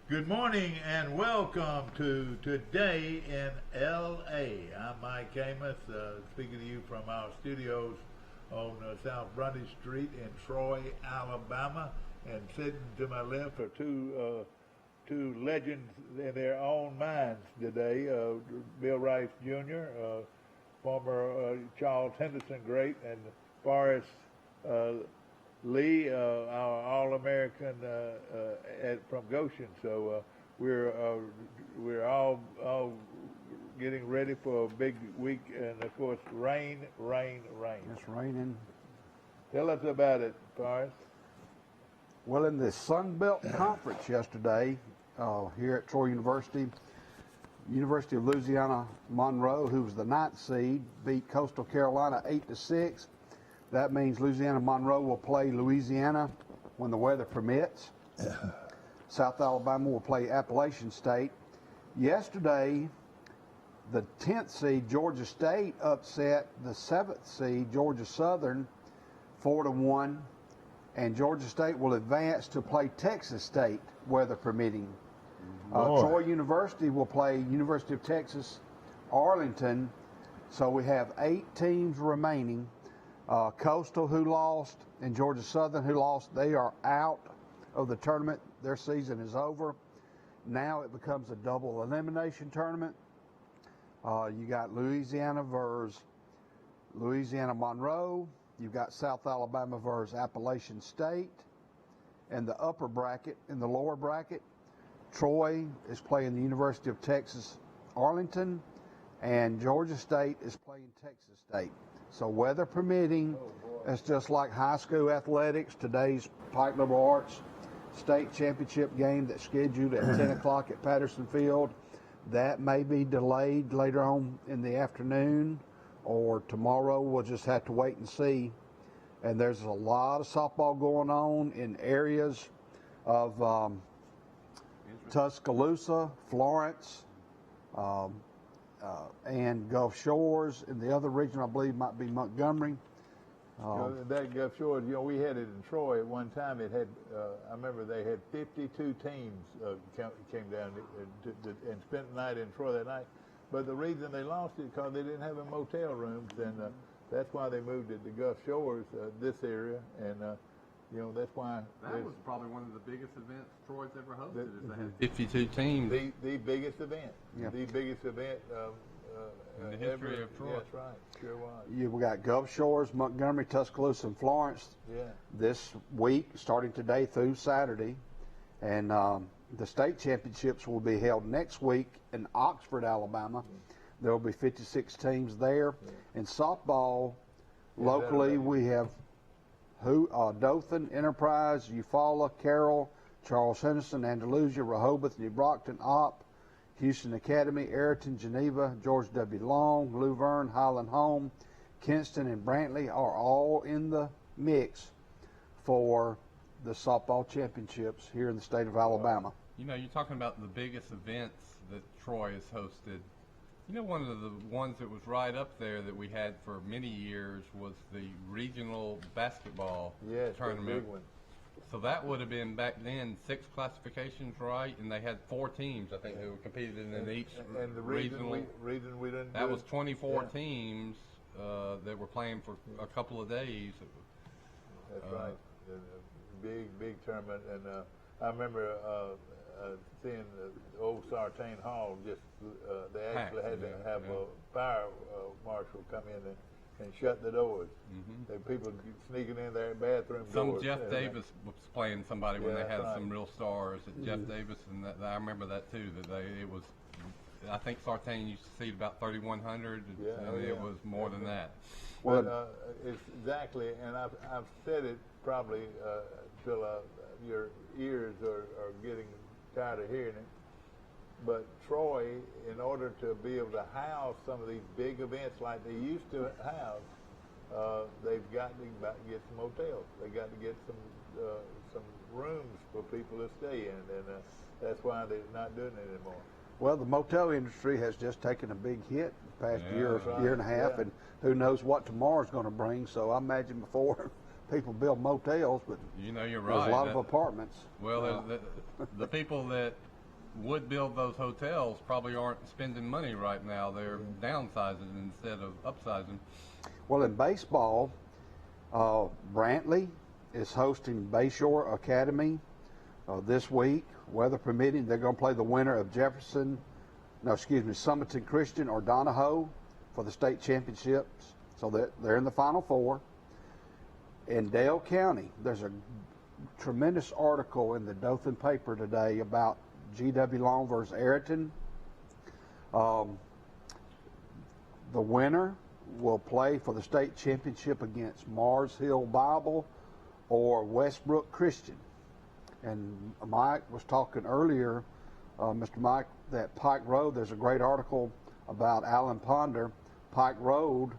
Good morning and welcome to Today in L.A. I'm Mike Amos, speaking to you from our studios on South Grundy Street in Troy, Alabama. And sitting to my left are two legends in their own minds today. Bill Rice Jr., former Charles Henderson great, and Forrest Lee, our All-American from Goshen. So we're all getting ready for a big week, and of course, rain. It's raining. Tell us about it, Forrest. Well, in the Sun Belt Conference yesterday, here at Troy University, University of Louisiana Monroe, who was the 9th seed, beat Coastal Carolina 8-6. That means Louisiana Monroe will play Louisiana when the weather permits. South Alabama will play Appalachian State. Yesterday, the 10th seed Georgia State upset the 7th seed Georgia Southern 4-1, and Georgia State will advance to play Texas State, weather permitting. Troy University will play University of Texas Arlington. So we have 8 teams remaining. Coastal, who lost, and Georgia Southern, who lost, they are out of the tournament. Their season is over. Now it becomes a double elimination tournament. You got Louisiana versus Louisiana Monroe. You've got South Alabama versus Appalachian State. And the upper bracket, in the lower bracket, Troy is playing the University of Texas Arlington, and Georgia State is playing Texas State. So weather permitting, it's just like high school athletics. Today's Pike Liberal Arts State Championship game that's scheduled at 10 o'clock at Patterson Field, that may be delayed later on in the afternoon or tomorrow. We'll just have to wait and see. And there's a lot of softball going on in areas of Tuscaloosa, Florence, and Gulf Shores. In the other region, I believe, might be Montgomery. That Gulf Shores, we had it in Troy at one time. It had, I remember they had 52 teams came down and spent the night in Troy that night. But the reason they lost it because they didn't have a motel rooms, and that's why they moved it to Gulf Shores, this area, and that's why. That was probably one of the biggest events Troy's ever hosted. Is they had 52 teams. The biggest event. Yeah. The biggest event in the history of Troy. That's right. Sure was. We got Gulf Shores, Montgomery, Tuscaloosa, and Florence. Yeah. This week, starting today through Saturday, and the state championships will be held next week in Oxford, Alabama. There will be 56 teams there. In softball, locally we have Dothan, Enterprise, Eufaula, Carroll, Charles Henderson, Andalusia, Rehoboth, New Brockton, Opp, Houston Academy, Ayrton, Geneva, George W. Long, Luverne, Highland Home, Kinston, and Brantley are all in the mix for the softball championships here in the state of Alabama. You're talking about the biggest events that Troy has hosted. One of the ones that was right up there that we had for many years was the regional basketball tournament. Big one. So that would have been back then 6 classifications, right? And they had 4 teams, I think, who competed in each and the regional. Reason we didn't. That was 24 teams that were playing for a couple of days. That's right. Big tournament, and I remember seeing the old Sartain Hall. They actually had to have a fire marshal come in and shut the doors. People sneaking in there at bathroom doors. Jeff Davis was playing somebody when they had some real stars. Jeff Davis, and I remember that too. I think Sartain used to seat about 3,100, and it was more than that. Well, it's exactly, and I've said it probably till your ears are getting tired of hearing it. But Troy, in order to be able to house some of these big events like they used to have, they've got to get some hotels. They got to get some rooms for people to stay in, and that's why they're not doing it anymore. Well, the motel industry has just taken a big hit the past year and a half, and who knows what tomorrow's going to bring. So I imagine before people build motels, but you're right. There's a lot of apartments. Well, the people that would build those hotels probably aren't spending money right now. They're downsizing instead of upsizing. Well, in baseball, Brantley is hosting Bayshore Academy this week. Weather permitting, they're going to play the winner of Summerton Christian or Donahoe for the state championships. So they're in the Final Four. In Dale County, there's a tremendous article in the Dothan paper today about G.W. Long versus Ayrton. The winner will play for the state championship against Mars Hill Bible or Westbrook Christian. And Mike was talking earlier, Mr. Mike, that Pike Road, there's a great article about Alan Ponder. Pike Road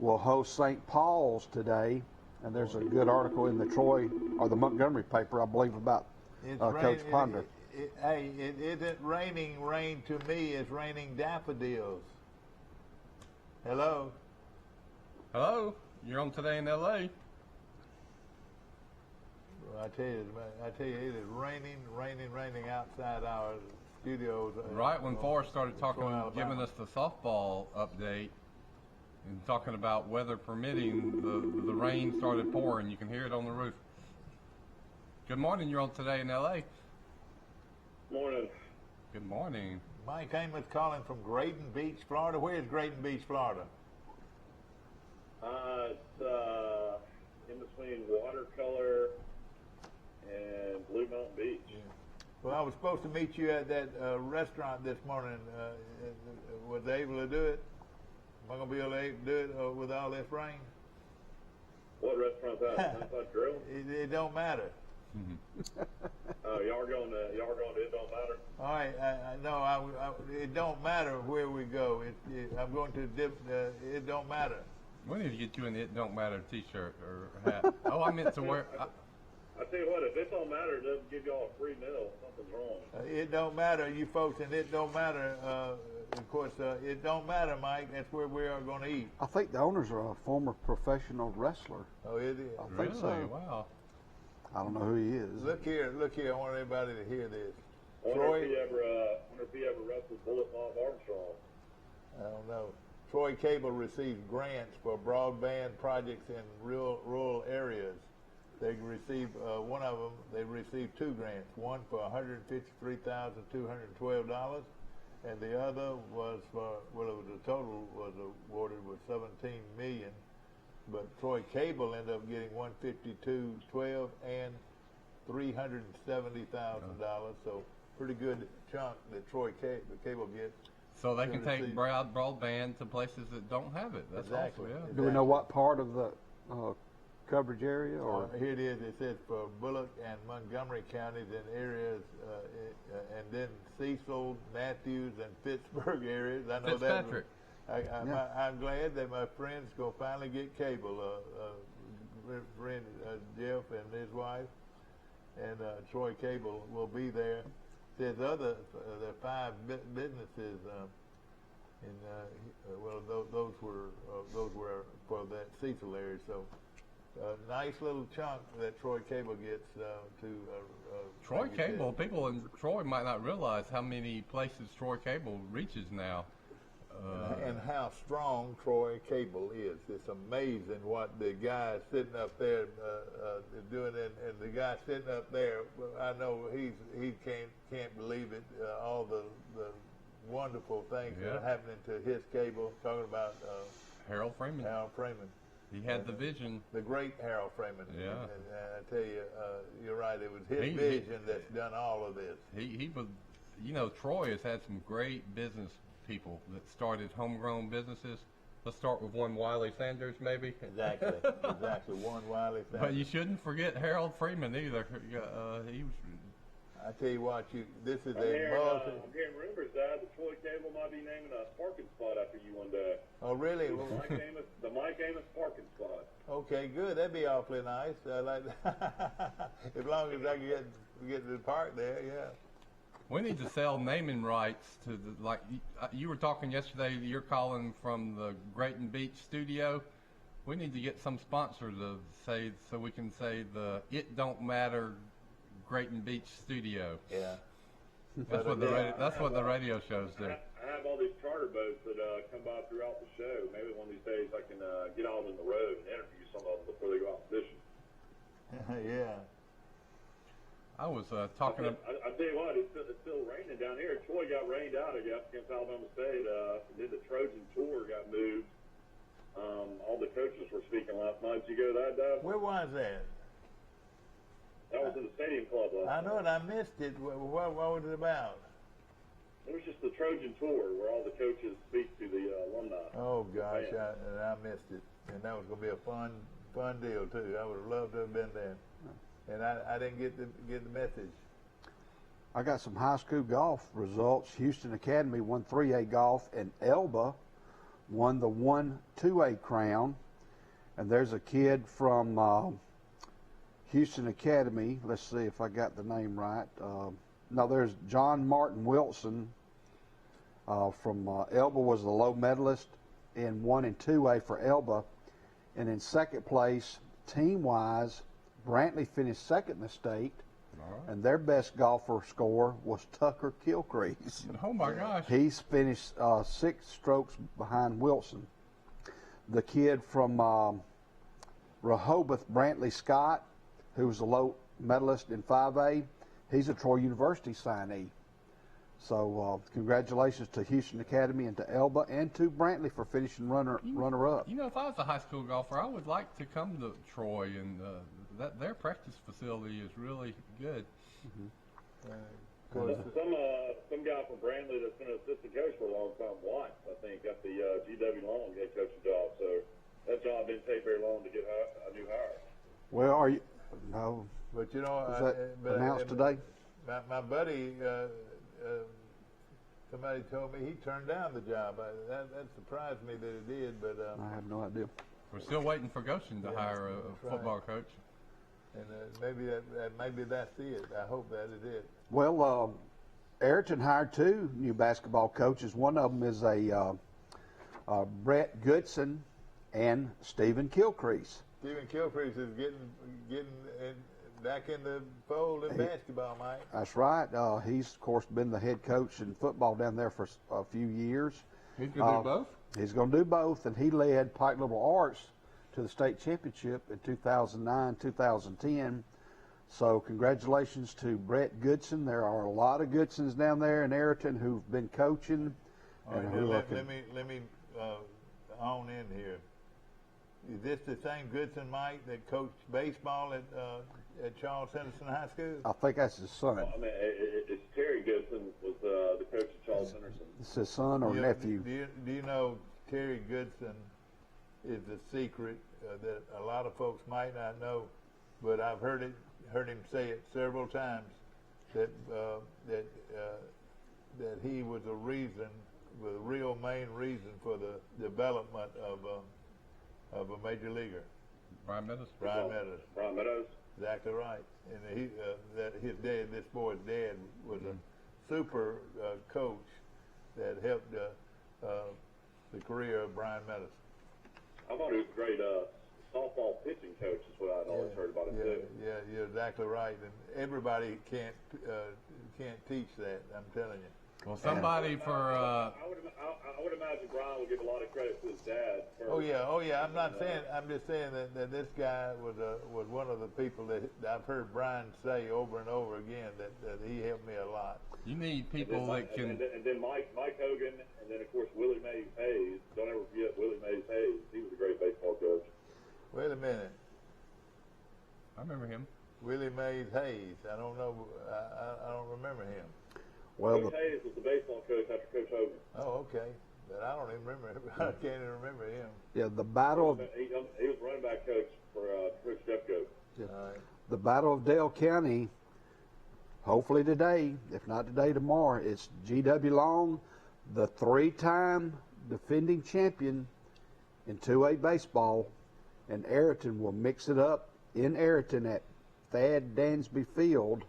will host St. Paul's today, and there's a good article in the Troy or the Montgomery paper, I believe, about Coach Ponder. Hey, it isn't raining rain to me, it's raining daffodils. Hello? Hello? You're on Today in L.A. Well, I tell you, it is raining outside our studios. Right when Forrest started giving us the softball update and talking about weather permitting, the rain started pouring. You can hear it on the roof. Good morning. You're on Today in L.A. Morning. Good morning. Mike Amos calling from Grayton Beach, Florida. Where is Grayton Beach, Florida? It's in between Watercolor and Blue Mountain Beach. Yeah. Well, I was supposed to meet you at that restaurant this morning. Was I able to do it? Am I going to be able to do it with all this rain? What restaurant's that? Outside Grill? It don't matter. Oh, y'all are going to It Don't Matter? All right, it don't matter where we go. I'm going to It Don't Matter. We need to get you an It Don't Matter t-shirt or hat. Oh, I meant to wear... I tell you what, if It Don't Matter doesn't give y'all a free meal, something's wrong. It don't matter, you folks, and it don't matter. Of course, it don't matter, Mike. That's where we are going to eat. I think the owners are a former professional wrestler. Oh, it is? I think so. Wow. I don't know who he is. Look here. I want everybody to hear this. I wonder if he ever wrestled Bullet Bob Armstrong. I don't know. Troy Cable receives grants for broadband projects in rural areas. They received one of them. They received two grants. One for $153,212, and the other was for the total was awarded was $17 million. But Troy Cable ended up getting $152,212 and $370,000. So pretty good chunk that Troy Cable gets. So they can take broadband to places that don't have it. That's exactly. Awesome, yeah. Do we know what part of the coverage area? Or here it is. It says for Bullock and Montgomery counties and areas, and then Cecil, Matthews, and Pittsburgh areas. I know Fitzpatrick. I'm glad that my friend's going to finally get cable. Friend Jeff and his wife, and Troy Cable will be there. There's there are 5 businesses, those were for that Cecil area. So nice little chunk that Troy Cable gets Troy Cable. People in Troy might not realize how many places Troy Cable reaches now. And how strong Troy Cable is. It's amazing what the guy sitting up there doing, and the guy sitting up there, I know he can't believe it. All the wonderful things that are happening to his cable. Talking about Harold Freeman. He had the vision. The great Harold Freeman. Yeah. And I tell you, you're right. It was his vision that's done all of this. He was, Troy has had some great business people that started homegrown businesses. Let's start with one Wiley Sanders, maybe. Exactly. One Wiley Sanders. But you shouldn't forget Harold Freeman either. He was. I tell you what, this is I'm hearing rumors that the Troy Cable might be naming a parking spot after you one day. Oh, really? The Mike Amos parking spot. Okay, good. That'd be awfully nice. I like that. As long as I can get to the park there, yeah. We need to sell naming rights to you were talking yesterday. You're calling from the Grayton Beach studio. We need to get some sponsor to say so we can say the It Don't Matter Grayton Beach studio. Yeah. That's what the radio shows do. I have all these charter boats that come by throughout the show. Maybe one of these days I can get out on the road and interview some of them before they go out fishing. Yeah. I was talking. I tell you what, it's still raining down here. Troy got rained out, I guess, against Alabama State. Then the Trojan tour got moved. All the coaches were speaking last night. Did you go to that, Dad? Where was that? That was in the Stadium Club last I know night. it. I missed it. What was it about? It was just the Trojan tour where all the coaches speak to the alumni. Oh gosh, fans. I missed it, and that was going to be a fun deal too. I would have loved to have been there, and I didn't get the message. I got some high school golf results. Houston Academy won 3A golf, and Elba won the 2A crown. And there's a kid from Houston Academy. Let's see if I got the name right. No, there's John Martin Wilson from Elba was the low medalist in 1 and 2A for Elba. And in second place, team-wise, Brantley finished second in the state. Right. And their best golfer score was Tucker Kilcrease. Oh my gosh! He's finished 6 strokes behind Wilson. The kid from Rehoboth, Brantley Scott, who was a low medalist in 5A, he's a Troy University signee. So congratulations to Houston Academy and to Elba and to Brantley for finishing runner-up. You know, if I was a high school golfer, I would like to come to Troy, and their practice facility is really good. Some guy from Brantley that's been an assistant coach for a long time, Watts, I think, got the GW Long head coaching job. So that job didn't take very long to get a new hire. Well, are you? No. But you know, Was that announced today? My buddy, somebody told me he turned down the job. That surprised me that he did, but I have no idea. We're still waiting for Goshen to hire a football coach. And maybe that's it. I hope that is it. Well, Ayrton hired 2 new basketball coaches. One of them is a Brett Goodson and Stephen Kilcrease. Stephen Kilcrease is getting back in the fold in basketball, Mike. That's right. He's, of course, been the head coach in football down there for a few years. He's going to do both? He's going to do both, and he led Pike Liberal Arts to the state championship in 2009, 2010. So congratulations to Brett Goodson. There are a lot of Goodsons down there in Ayrton who've been coaching. All right, let me on in here. Is this the same Goodson, Mike, that coached baseball at Charles Henderson High School? I think that's his son. Well, I mean, it's Terry Goodson was the coach at Charles Henderson. It's his son or nephew. Do you know Terry Goodson is the secret that a lot of folks might not know, but I've heard him say it several times that he was the real main reason for the development of a major leaguer. Brian Meadows. Brian Meadows. Brian Meadows. Exactly right. And that his dad, this boy's dad, was a super coach that helped the career of Brian Meadows. I thought he was a great softball pitching coach is what I'd always heard about him too. Yeah, you're exactly right. And everybody can't teach that, I'm telling you. Well, somebody for I would imagine Brian would give a lot of credit to his dad. Oh yeah. I'm just saying that this guy was one of the people that I've heard Brian say over and over again that he helped me a lot. you need people that can. And then Mike Hogan, and then of course Willie Mays Hayes. Don't ever forget Willie Mays Hayes. He was a great baseball coach. Wait a minute. I remember him. Willie Mays Hayes. I don't know. I don't remember him. Well, Coach Hayes was the baseball coach after Coach Hogan. Oh, okay. But I don't even remember him. I can't even remember him. yeah, the battle of He was running back coach for Coach Jeffco. All right. the Battle of Dale County. Hopefully today, if not today, tomorrow. It's G.W. Long, the 3-time defending champion in 2A baseball, and Ayrton will mix it up in Ayrton at Thad Dansby Field.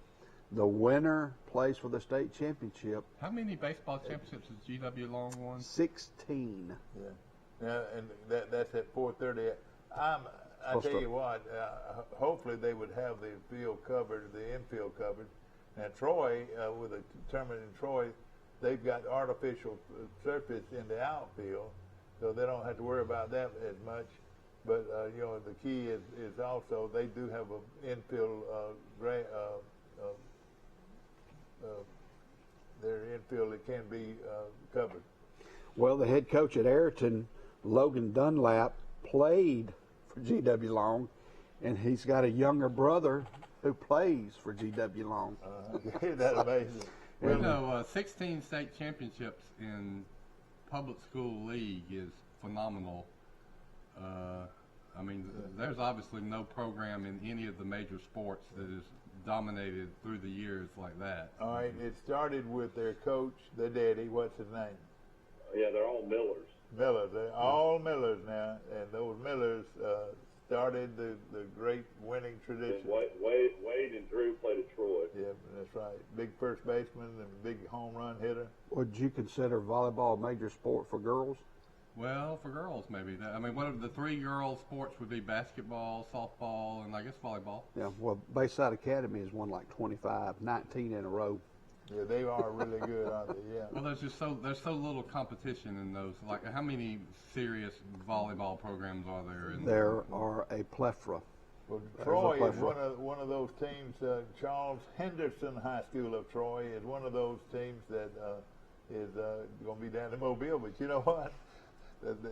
The winner plays for the state championship. How many baseball championships has G.W. Long won? 16. Yeah, and that's at 4:30. I tell you what. Hopefully they would have the field covered, the infield covered, Now Troy, with a tournament in Troy, they've got artificial surface in the outfield, so they don't have to worry about that as much. But you know, the key is also they do have an infield their infield that can be covered. Well, the head coach at Ayrton, Logan Dunlap, played for GW Long, and he's got a younger brother who plays for GW Long. Isn't that amazing? You know, 16 state championships in public school league is phenomenal. I mean, there's obviously no program in any of the major sports that is dominated through the years like that. All right, it started with their coach, their daddy. What's his name? Yeah, they're all Millers. Millers. They're all Millers now, and those Millers started the great winning tradition. Wade and Drew played at Troy. Yeah, that's right. Big first baseman and big home run hitter. Would you consider volleyball a major sport for girls? Well, for girls, maybe. I mean, one of the three girl sports would be basketball, softball, and I guess volleyball. Yeah, well, Bayside Academy has won like 19 in a row. Yeah, they are really good, aren't they? Yeah. Well, there's so little competition in those. Like, how many serious volleyball programs are there? There are a plethora. Well, Troy is one of those teams. Charles Henderson High School of Troy is one of those teams that is going to be down in Mobile. But you know what?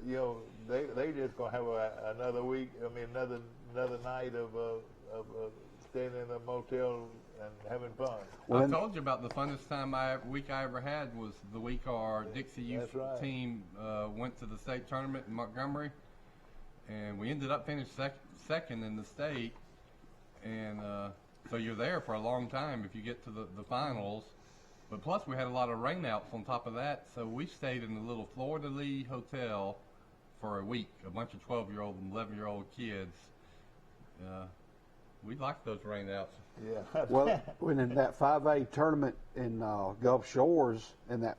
You know, they just gonna have another week. I mean, another night of staying in a motel and having fun. Well, I told you about the funnest week I ever had was the week our Dixie youth team went to the state tournament in Montgomery, and we ended up finishing second in the state. And so you're there for a long time if you get to the finals. But plus we had a lot of rainouts on top of that, so we stayed in the little Fleur-de-Lis hotel for a week, a bunch of 12-year-old and 11-year-old kids. We liked those rainouts. Yeah. Well, when in that 5A tournament in Gulf Shores, in the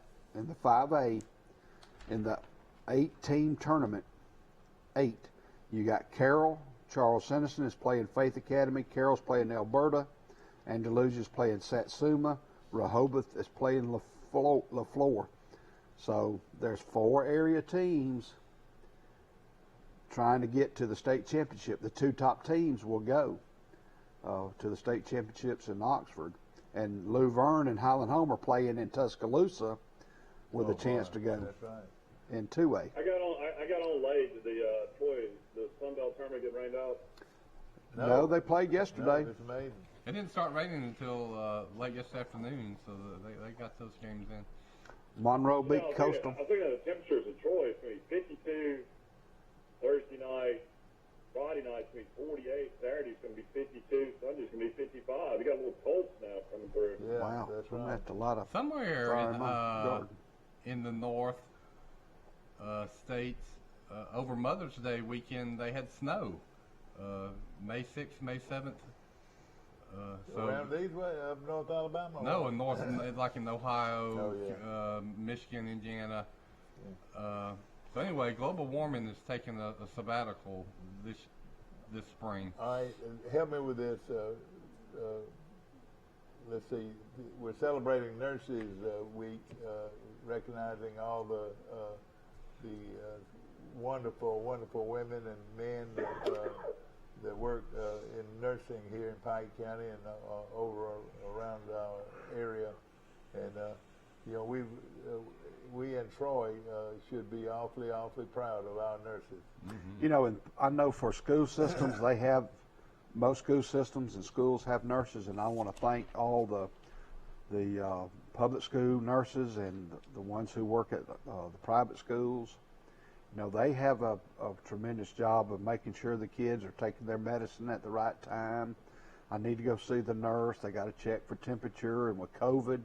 5A, in the 8-team tournament, you got Carroll. Charles Dennison is playing Faith Academy. Carroll's playing Alberta. Andalusia's playing Satsuma. Rehoboth is playing LaFleur. So there's 4 area teams trying to get to the state championship. The 2 top teams will go to the state championships in Oxford. And Luverne and Highland Home are playing in Tuscaloosa with a chance to go in 2A. I got on late. Did the Sun Belt tournament get rained out? No, they played yesterday. No, it's amazing. It didn't start raining until late yesterday afternoon, so they got those games in. Monroe beat Coastal. I think the temperatures in Troy is going to be 52 Thursday night. Friday night's going to be 48. Saturday's going to be 52. Sunday's going to be 55. You got a little cold snap coming through. Yeah, Wow, that's right. right. That's a lot of Somewhere in the north states, over Mother's Day weekend, they had snow. May 6th, May 7th. Around these way, up North Alabama? No, in North, like in Ohio, Michigan, Indiana. Yeah. So anyway, global warming is taking a sabbatical this spring. All right, help me with this. Let's see, we're celebrating Nurses Week, recognizing all the wonderful, wonderful women and men that work in nursing here in Pike County and over around our area. And you know, we in Troy should be awfully proud of our nurses. Mm-hmm. You know, and I know for school systems, most school systems and schools have nurses, and I want to thank all the public school nurses and the ones who work at the private schools. You know, they have a tremendous job of making sure the kids are taking their medicine at the right time. I need to go see the nurse. They got to check for temperature, and with COVID,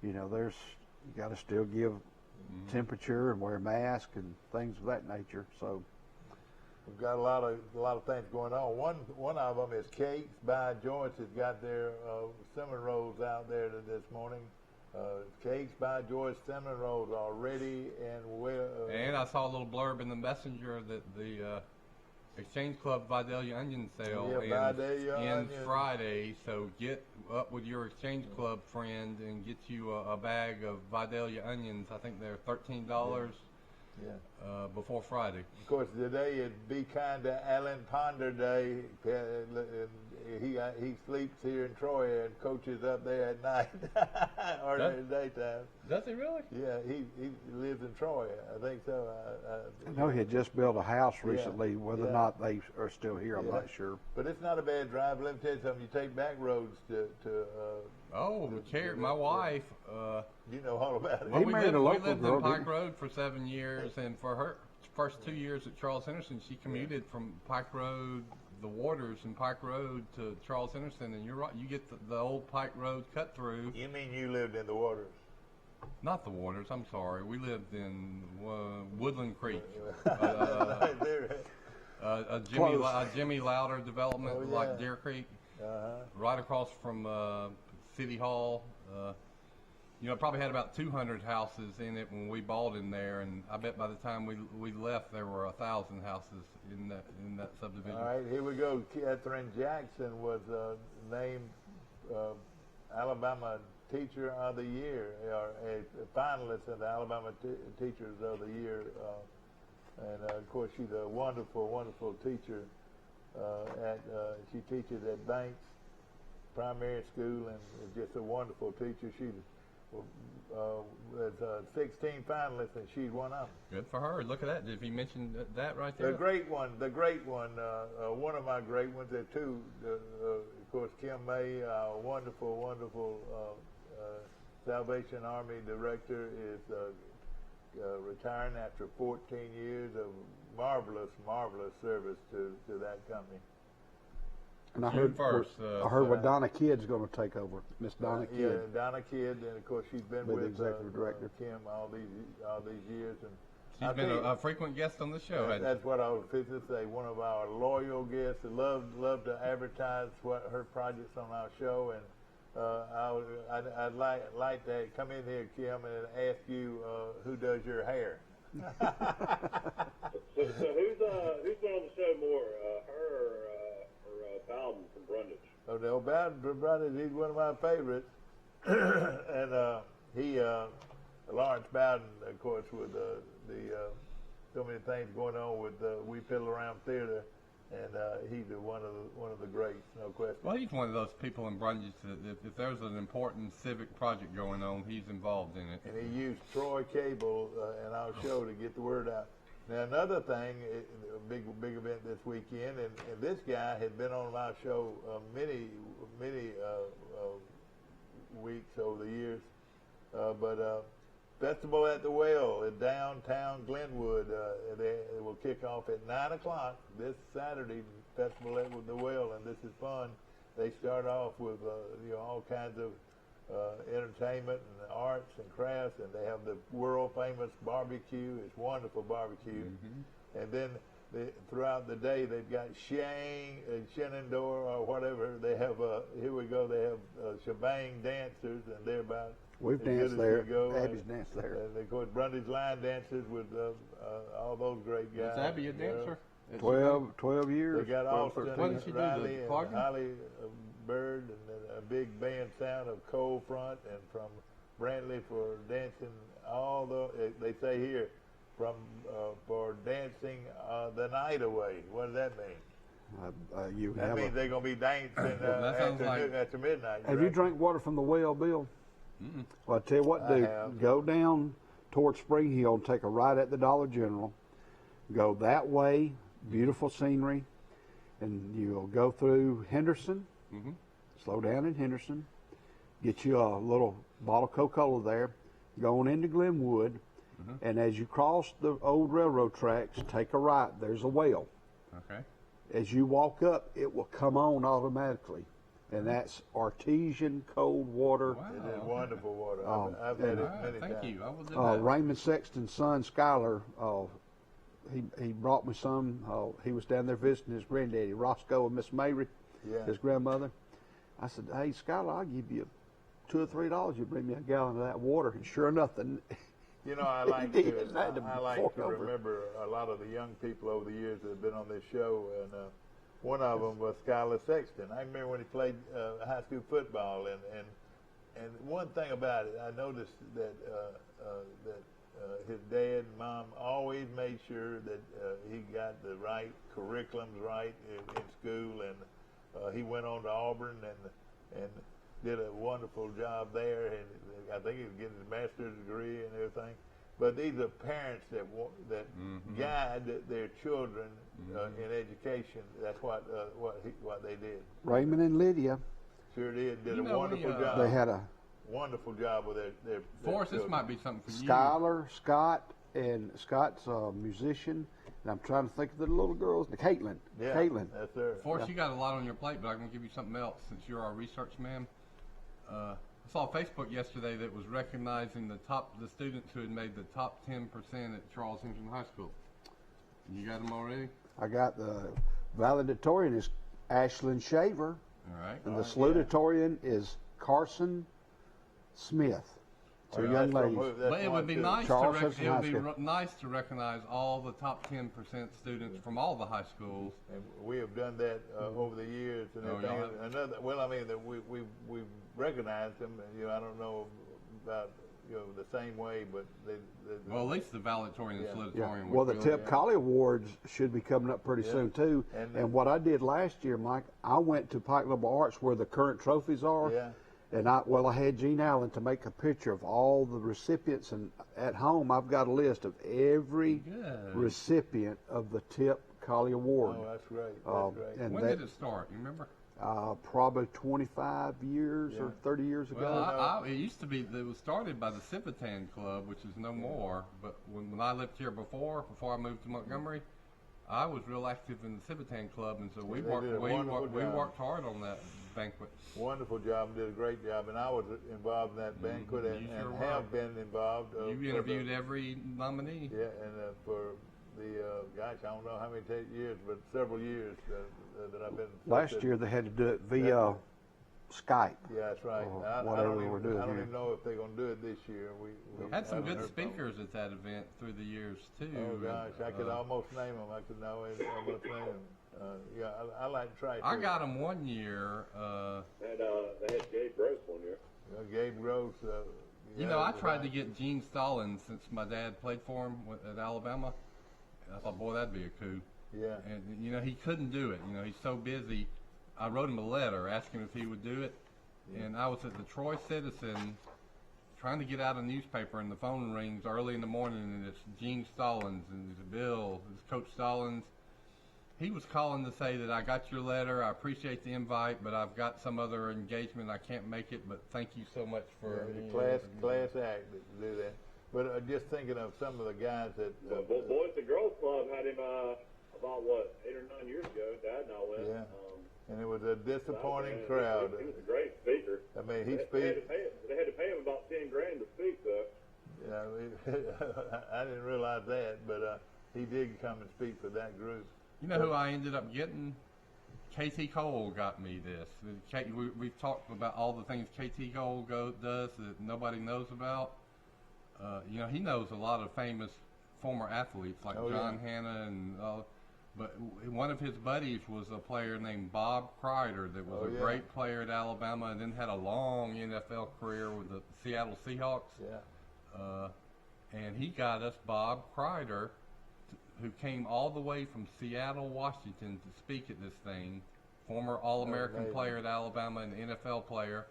you know, you got to still give temperature and wear a mask and things of that nature. So we've got a lot of things going on. One of them is Cakes by Joyce has got their cinnamon rolls out there this morning. Cakes by Joyce cinnamon rolls are ready and well. And I saw a little blurb in the Messenger that Exchange Club Vidalia onion sale Yeah, Vidalia ends onion. Friday, so get up with your Exchange Club friend and get you a bag of Vidalia onions. I think they're $13 before Friday. Of course, today is Be Kind to Alan Ponder Day. He sleeps here in Troy and coaches up there at night or in the daytime. Does he really? Yeah, he lives in Troy. I think so. I know he had just built a house recently. Whether or not they are still here, I'm not sure. But it's not a bad drive. Let me tell you something. You take back roads to my wife. You know all about it. He married a local we lived girl, in Pike didn't he? Road for 7 years, and for her first 2 years at Charles Henderson, she commuted from Pike Road, the Waters, and Pike Road to Charles Henderson. And you're right, you get the old Pike Road cut through. You mean you lived in the Waters? Not the Waters. I'm sorry. We lived in Woodland Creek. Right there. A Jimmy Louder development like Deer Creek, right across from City Hall. It probably had about 200 houses in it when we bought in there, and I bet by the time we left, there were 1,000 houses in that subdivision. All right, here we go. Katherine Jackson was named Alabama Teacher of the Year, or a finalist in the Alabama Teachers of the Year. And of course, she's a wonderful, wonderful teacher. She teaches at Banks Primary School and is just a wonderful teacher. She's there's 16 finalists and she's one of them. Good for her. Look at that. Did he mention that right there? The great one. One of my great ones. There are two. Of course, Kim May, wonderful, wonderful Salvation Army director, is retiring after 14 years of marvelous, marvelous service to that company. And I heard what Donna Kidd's going to take over, Miss Donna Kidd. Yeah, Donna Kidd, and of course she's been with executive director Kim all these years, and she's been a frequent guest on the show. That's what I was fixing to say. One of our loyal guests. Love to advertise her projects on our show, and I'd like to come in here, Kim, and ask you who does your hair. So who's been on the show more, her or Bowden from Brundage? Oh, no, Bowden from Brundage, he's one of my favorites. And Lawrence Bowden, of course, with so many things going on with We Piddle Around Theater, and he's one of the greats, no question. Well, he's one of those people in Brundage that if there's an important civic project going on, he's involved in it. And he used Troy Cable in our show to get the word out. Now, another thing, a big event this weekend, and this guy had been on my show many weeks over the years, but Festival at the Well in downtown Glenwood. They will kick off at 9 o'clock this Saturday. Festival at the Well, and this is fun. They start off with all kinds of entertainment and arts and crafts, and they have the world famous barbecue. It's wonderful barbecue. Mm-hmm. And then throughout the day they've got Shenandoah or whatever. They have here we go. They have shebang dancers, and they're about. We've danced there. Abby's danced there. And of course, Brundage line dancers with all those great guys. Is Abby a dancer? 12 years. They got Austin and Riley and Clarkin? Holly Bird, and then a big band sound of Cold Front, and from Brantley for dancing they say here, for dancing the night away. What does that mean? That means they're going to be dancing after midnight. Have you drank water from the well, Bill? Mm-mm. Well, I tell you what, go down towards Spring Hill and take a right at the Dollar General. Go that way, beautiful scenery, and you'll go through Henderson. Mm-hmm. Slow down in Henderson. Get you a little bottle of Coca-Cola there. Go on into Glenwood, and as you cross the old railroad tracks, take a right. There's a well. Okay. As you walk up, it will come on automatically. And that's artesian cold water. Wow. It is wonderful water. I've had it many times. Thank you. I will do that. Raymond Sexton's son, Skylar, he brought me some. He was down there visiting his granddaddy, Roscoe and Miss Mary, his grandmother. I said, hey, Skylar, I'll give you $2 or $3. You bring me a gallon of that water. And sure enough, You know, I like He did. I had to I like fork to over. remember a lot of the young people over the years that have been on this show, and one of them was Skylar Sexton. I remember when he played high school football, and one thing about it, I noticed that his dad and mom always made sure that he got the right curriculums right in school, and he went on to Auburn and did a wonderful job there, and I think he was getting his master's degree and everything. But these are parents that guide their children in education. That's what they did. Raymond and Lydia, Sure did. Did You a know, wonderful job. they had a Wonderful job with their Forrest, this children. might be something for you. Skylar, Scott, and Scott's a musician. And I'm trying to think of the little girls. Caitlin. Yeah, Caitlin. that's her. Forrest, you got a lot on your plate, but I'm going to give you something else since you're our research man. I saw Facebook yesterday that was recognizing the students who had made the top 10% at Charles Henderson High School. You got them already? I got the valedictorian is Ashlyn Shaver, All right. and the salutatorian is Carson Smith. Two Well, young that's from ladies. who- that's But it one would be too. nice Charles to Henderson it would High be School. nice to recognize all the top 10% students from all the high schools. And we have done that over the years and Oh, everything. y'all have? Another, well, I mean, that we recognized them. And, I don't know about the same way, but they Well, at least the valedictorian and Yeah. salutatorian. Well, the would Tip yeah. Collie Awards should be coming up pretty Yeah. soon too. And, what I did last year, Mike, I went to Pike Liberal Arts where the current trophies are. Yeah. And I had Gene Allen to make a picture of all the recipients, and at home I've got a list of every Good. recipient of the Tip Collie Award. Oh, that's great. Um, That's great. and When that- did it start? You remember? Probably 25 years or Yeah. 30 years ago. Well, it used to be. It was started by the Civitan Club, which is no more. But when I lived here before I moved to Montgomery, I was real active in the Civitan Club, and so we they worked. did a wonderful We job. worked hard on that banquet. Wonderful job, did a great job, and I was involved in that banquet and, You sure and were. have been involved. You for interviewed the, every nominee. Yeah, and for the gosh, I don't know how many years, but several years that I've been. Last year they had to do it via Skype. Yeah, that's right. or I whatever don't even, we're doing I don't here. even know if they're going to do it this year. We Had some haven't good heard from them. speakers at that event through the years too. Oh gosh, I could Uh, almost name them. I could know it. Almost name them. Yeah, I like to try. I to. got them one year. They had Gabe Gross one year. Gabe Gross. You know, I tried to get Gene Stallings since my dad played for him at Alabama. I thought, boy, that'd be a coup. Yeah. And he couldn't do it. He's so busy. I wrote him a letter asking if he would do it. And I was at the Troy Citizen trying to get out a newspaper, and the phone rings early in the morning, and it's Gene Stallings, and it's Bill, it's Coach Stallings. He was calling to say that I got your letter, I appreciate the invite, but I've got some other engagement, I can't make it, but thank you so much for... class act to do that. But just thinking of some of the guys that. Boys and Girls Club had him about 8 or 9 years ago. Dad and I went. Yeah. And it was a disappointing Man, crowd. He was a great speaker. I mean, he They speaks. had to pay him about $10,000 to speak, though. I didn't realize that, but he did come and speak for that group. You know who I ended up getting? KT Cole got me this. We've talked about all the things KT Cole does that nobody knows about. He knows a lot of famous former athletes like John Hanna and but one of his buddies was a player named Bob Kreider that was a great player at Alabama and then had a long NFL career with the Seattle Seahawks. Yeah. And he got us Bob Kreider, who came all the way from Seattle, Washington to speak at this thing, former All-American player at Alabama and NFL player.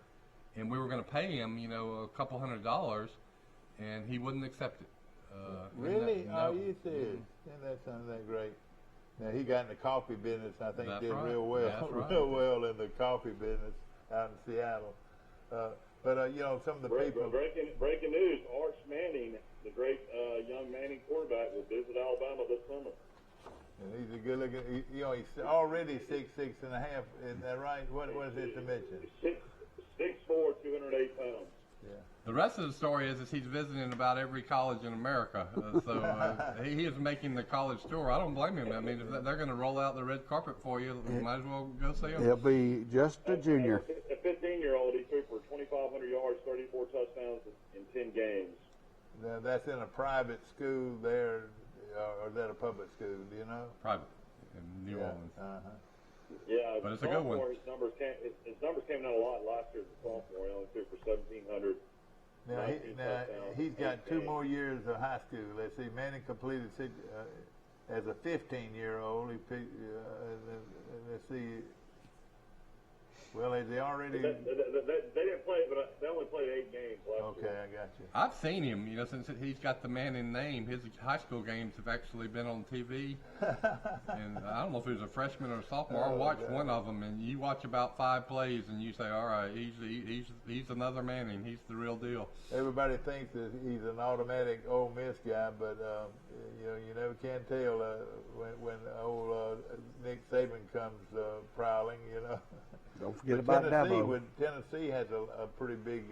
And we were going to pay him, a couple $100, and he wouldn't accept it. Really? No. You serious? Isn't that something that great? Now he got in the coffee business. I think That's did right. real well, That's right. real well in the coffee business out in Seattle. But some of the people. Breaking news: Arch Manning, the great young Manning quarterback, will visit Alabama this summer. And he's a good-looking. He's already 6'6" and a half. Is that right? What is it to mention? 6'4", 208 pounds. Yeah. The rest of the story is he's visiting about every college in America. He is making the college tour. I don't blame him. I mean, if they're going to roll out the red carpet for you, you might as well go see him. He'll be just a junior. A 15-year-old, he threw for 2,500 yards, 34 touchdowns in 10 games. Now, that's in a private school there, or is that a public school? Do you know? Private in New Orleans. Yeah, but it's a good one. His numbers came down a lot last year as a sophomore. He only threw for 1,700. Now he's got 2 more years of high school. Let's see, Manning completed as a 15-year-old. He picked, let's see. Well, they already. They didn't play, but they only played 8 games last year. Okay, I got you. I've seen him, since he's got the Manning name. His high school games have actually been on TV. And I don't know if he was a freshman or a sophomore. I watched one of them, and you watch about 5 plays, and you say, all right, he's another Manning. He's the real deal. Everybody thinks that he's an automatic Ole Miss guy, but you never can tell when old Nick Saban comes prowling. Don't forget but about Dabo. Tennessee has a pretty big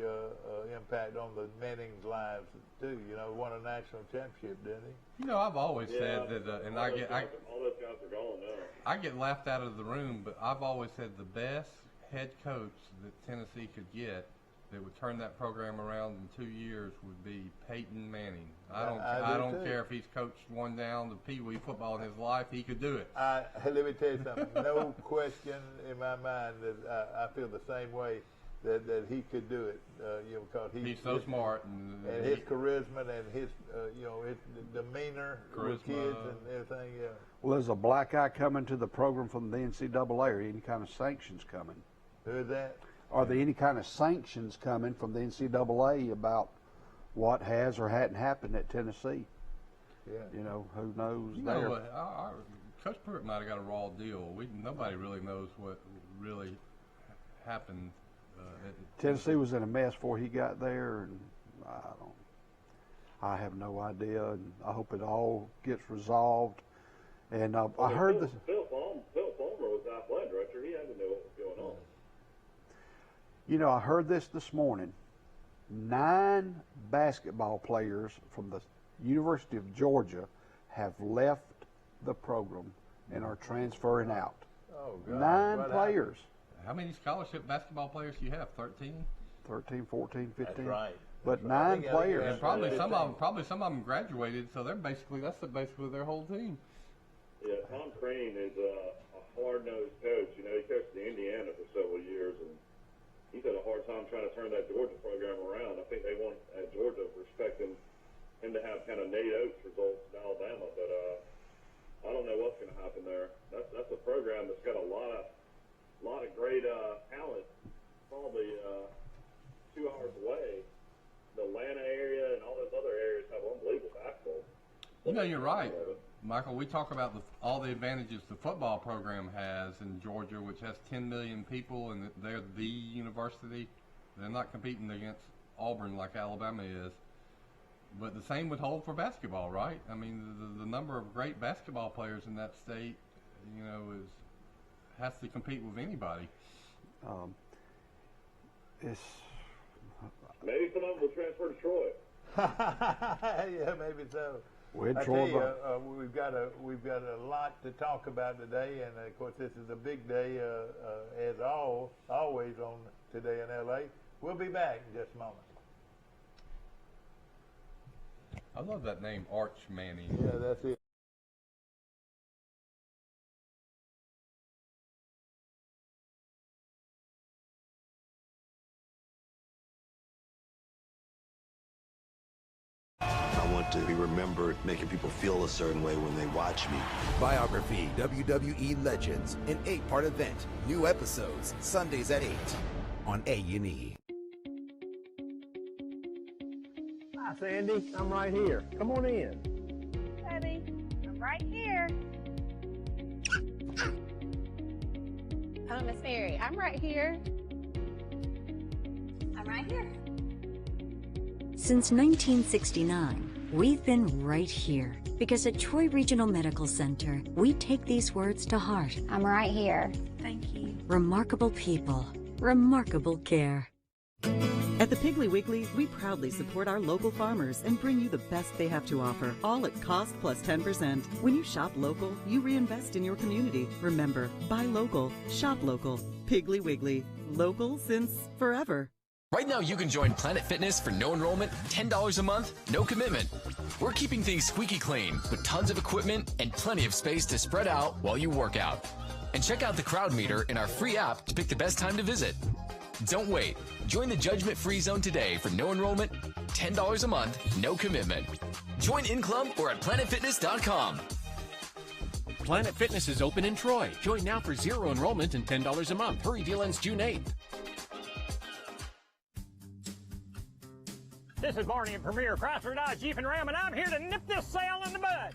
impact on the Manning's lives too. Won a national championship, didn't he? I've always said that, and all those guys are gone now. I get laughed out of the room, but I've always said the best head coach that Tennessee could get that would turn that program around in 2 years would be Peyton Manning. I don't care if he's coached one down to Pee Wee football in his life; he could do it. Let me tell you something. No question in my mind that I feel the same way that he could do it. Because he's so smart and his charisma and his his demeanor with kids and everything. Yeah. Well, there's a black eye coming to the program from the NCAA, or any kind of sanctions coming. Who is that? Are there any kind of sanctions coming from the NCAA about what has or hadn't happened at Tennessee? Yeah. Who knows there? Coach Pruitt might have got a raw deal. Nobody really knows what really happened. Tennessee was in a mess before he got there, and I have no idea, and I hope it all gets resolved. And I heard this. Phil Palmer was the athletic director. He had to know what was going on. I heard this morning. 9 basketball players from the University of Georgia have left the program and are transferring out. Oh, God. 9 players. How many scholarship basketball players do you have? 13? 13, 14, 15. That's right. But 9 players. And probably some of them graduated, so that's basically their whole team. Yeah, Tom Crane is a hard-nosed coach. He coached at Indiana for several years, and he's had a hard time trying to turn that Georgia program around. I think they want at Georgia expecting him to have kind of Nate Oates results in Alabama, but I don't know what's going to happen there. That's a program that's got a lot of great talent. Probably 2 hours away, the Atlanta area and all those other areas have unbelievable basketball. You're right, Michael. We talk about all the advantages the football program has in Georgia, which has 10 million people, and they're the university. They're not competing against Auburn like Alabama is. But the same would hold for basketball, right? I mean, the number of great basketball players in that state, has to compete with anybody. Maybe some of them will transfer to Troy. Yeah, maybe so. I tell you, we've got a lot to talk about today, and of course this is a big day, as always on Today in LA. We'll be back in just a moment. I love that name, Arch Manning. Yeah, that's it. I want to be remembered making people feel a certain way when they watch me. Biography WWE Legends, an 8-part event. New episodes, Sundays at 8 on A&E. Hi, Sandy. I'm right here. Come on in. Buddy, I'm right here. Hello, Miss Mary. I'm right here. I'm right here. Since 1969, we've been right here. Because at Troy Regional Medical Center, we take these words to heart. I'm right here. Thank you. Remarkable people, remarkable care. At the Piggly Wiggly, we proudly support our local farmers and bring you the best they have to offer, all at cost plus 10%. When you shop local, you reinvest in your community. Remember, buy local, shop local. Piggly Wiggly, local since forever. Right now, you can join Planet Fitness for no enrollment, $10 a month, no commitment. We're keeping things squeaky clean with tons of equipment and plenty of space to spread out while you work out. And check out the crowd meter in our free app to pick the best time to visit. Don't wait. Join the judgment-free zone today for no enrollment, $10 a month, no commitment. Join in club or at planetfitness.com. Planet Fitness is open in Troy. Join now for zero enrollment and $10 a month. Hurry, deal ends June 8th. This is Barney at Premier Chrysler Dodge Jeep and Ram, and I'm here to nip this sale in the bud.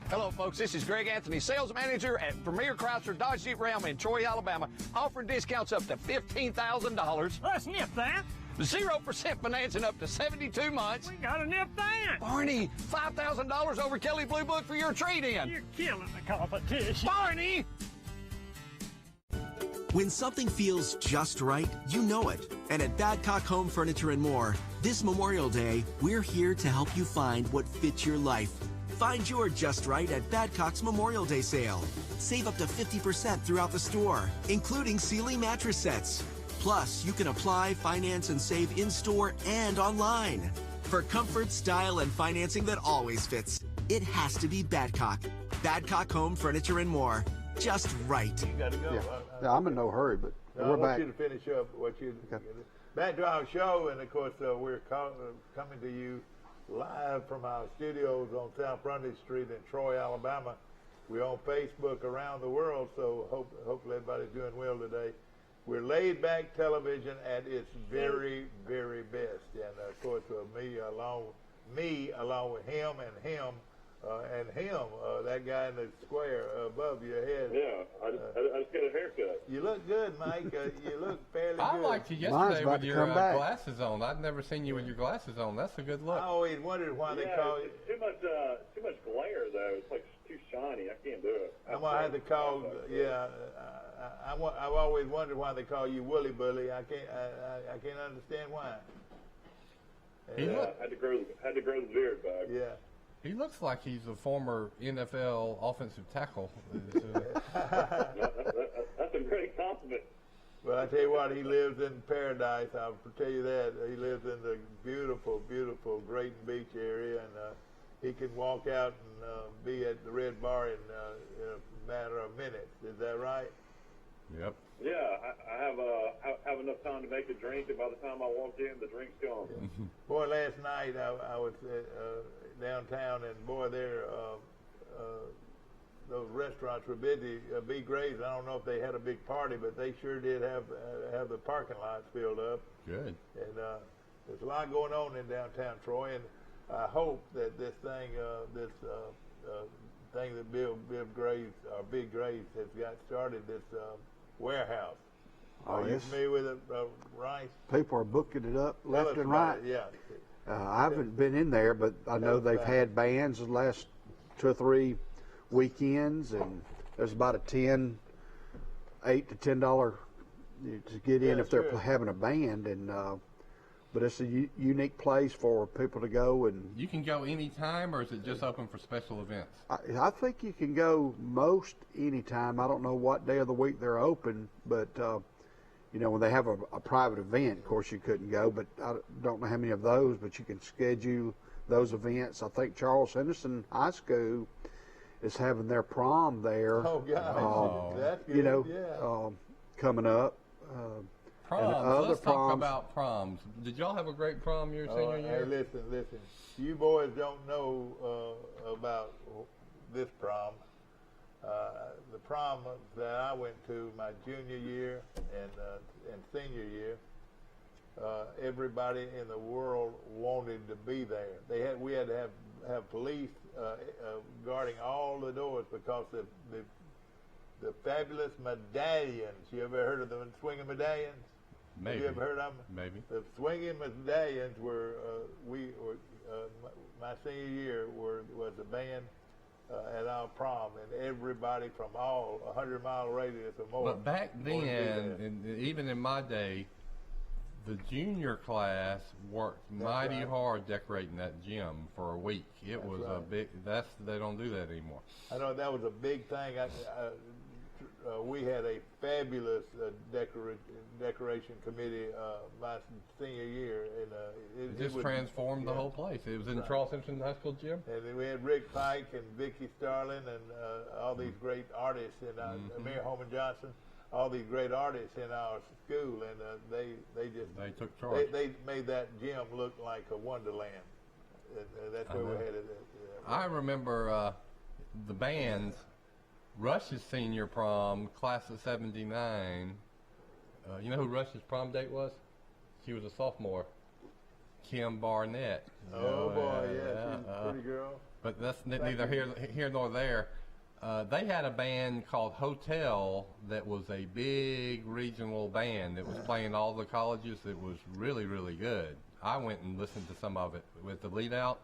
Hello, folks. This is Greg Anthony, sales manager at Premier Chrysler Dodge Jeep Ram in Troy, Alabama, offering discounts up to $15,000. Let's nip that. 0% financing up to 72 months. We gotta nip that. Barney, $5,000 over Kelly Blue Book for your trade-in. You're killing the competition. Barney! When something feels just right, you know it. And at Badcock Home Furniture and More, this Memorial Day, we're here to help you find what fits your life. Find your just right at Badcock's Memorial Day sale. Save up to 50% throughout the store, including Sealy mattress sets. Plus, you can apply, finance, and save in-store and online. For comfort, style, and financing that always fits, it has to be Badcock. Badcock Home Furniture and More. Just right. You got to go. Yeah, I'm in no hurry, but No, we're I want back. you to finish up what you back to our show, and of course we're coming to you live from our studios on South Brundage Street in Troy, Alabama. We're on Facebook around the world, so hopefully everybody's doing well today. We're laid back television at its very, very best, and of course me along with him, that guy in the square above your head. Yeah, I just got a haircut. You look good, Mike. You look fairly good. I liked you yesterday with your glasses on. I'd never seen you with your glasses on. That's a good look. I always wondered why they call you. Too much glare though. It's like too shiny. I can't do it. I'm gonna have to call. Yeah, I've always wondered why they call you Woolly Bully. I can't understand why. Had to grow the beard back. Yeah. He looks like he's a former NFL offensive tackle. That's a great compliment. Well, I tell you what, he lives in paradise. I'll tell you that. He lives in the beautiful, beautiful Grayton Beach area, and he can walk out and be at the Red Bar in a matter of minutes. Is that right? Yep. Yeah, I have enough time to make a drink, and by the time I walk in, the drink's gone. Boy, last night I was downtown, and boy, those restaurants were busy. B. Gray's, I don't know if they had a big party, but they sure did have the parking lots filled up. Good. And there's a lot going on in downtown Troy, and I hope that this thing, thing that Big Gray's has got started, this warehouse. Are you familiar with it, Rice? People are booking it up left and right. Yeah. I haven't been in there, but I know they've had bands the last 2 or 3 weekends, and there's about a $8 to $10 to get in if they're having a band, and but it's a unique place for people to go. And you can go anytime, or is it just open for special events? I think you can go most anytime. I don't know what day of the week they're open, but when they have a private event, of course you couldn't go, but I don't know how many of those, but you can schedule those events. I think Charles Henderson High School is having their prom there. Oh, God. That's good. Coming up. Proms. Let's talk about proms. Did y'all have a great prom your senior year? Hey, listen. You boys don't know about this prom. The prom that I went to my junior year and senior year, everybody in the world wanted to be there. We had to have police guarding all the doors because the fabulous medallions. You ever heard of the swinging medallions? Maybe. Have you ever heard of them? Maybe. The swinging medallions were my senior year was a band at our prom, and everybody from 100-mile radius or more. But back then, and even in my day, the junior class worked mighty hard decorating that gym for a week. It was a big. They don't do that anymore. I know that was a big thing. we had a fabulous decoration committee my senior year, and it just transformed the whole place. It was in the Charles Simpson High School gym. And then we had Rick Pike and Vicki Starling and all these great artists, and Mayor Holman Johnson, all these great artists in our school, and they took charge. They made that gym look like a wonderland. And that's where we had it. I remember the bands. Rush's senior prom, class of '79. You know who Rush's prom date was? She was a sophomore. Kim Barnett. Oh boy, yeah, she's a pretty girl. But that's neither here nor there. They had a band called Hotel that was a big regional band that was playing all the colleges. It was really, really good. I went and listened to some of it with the lead out.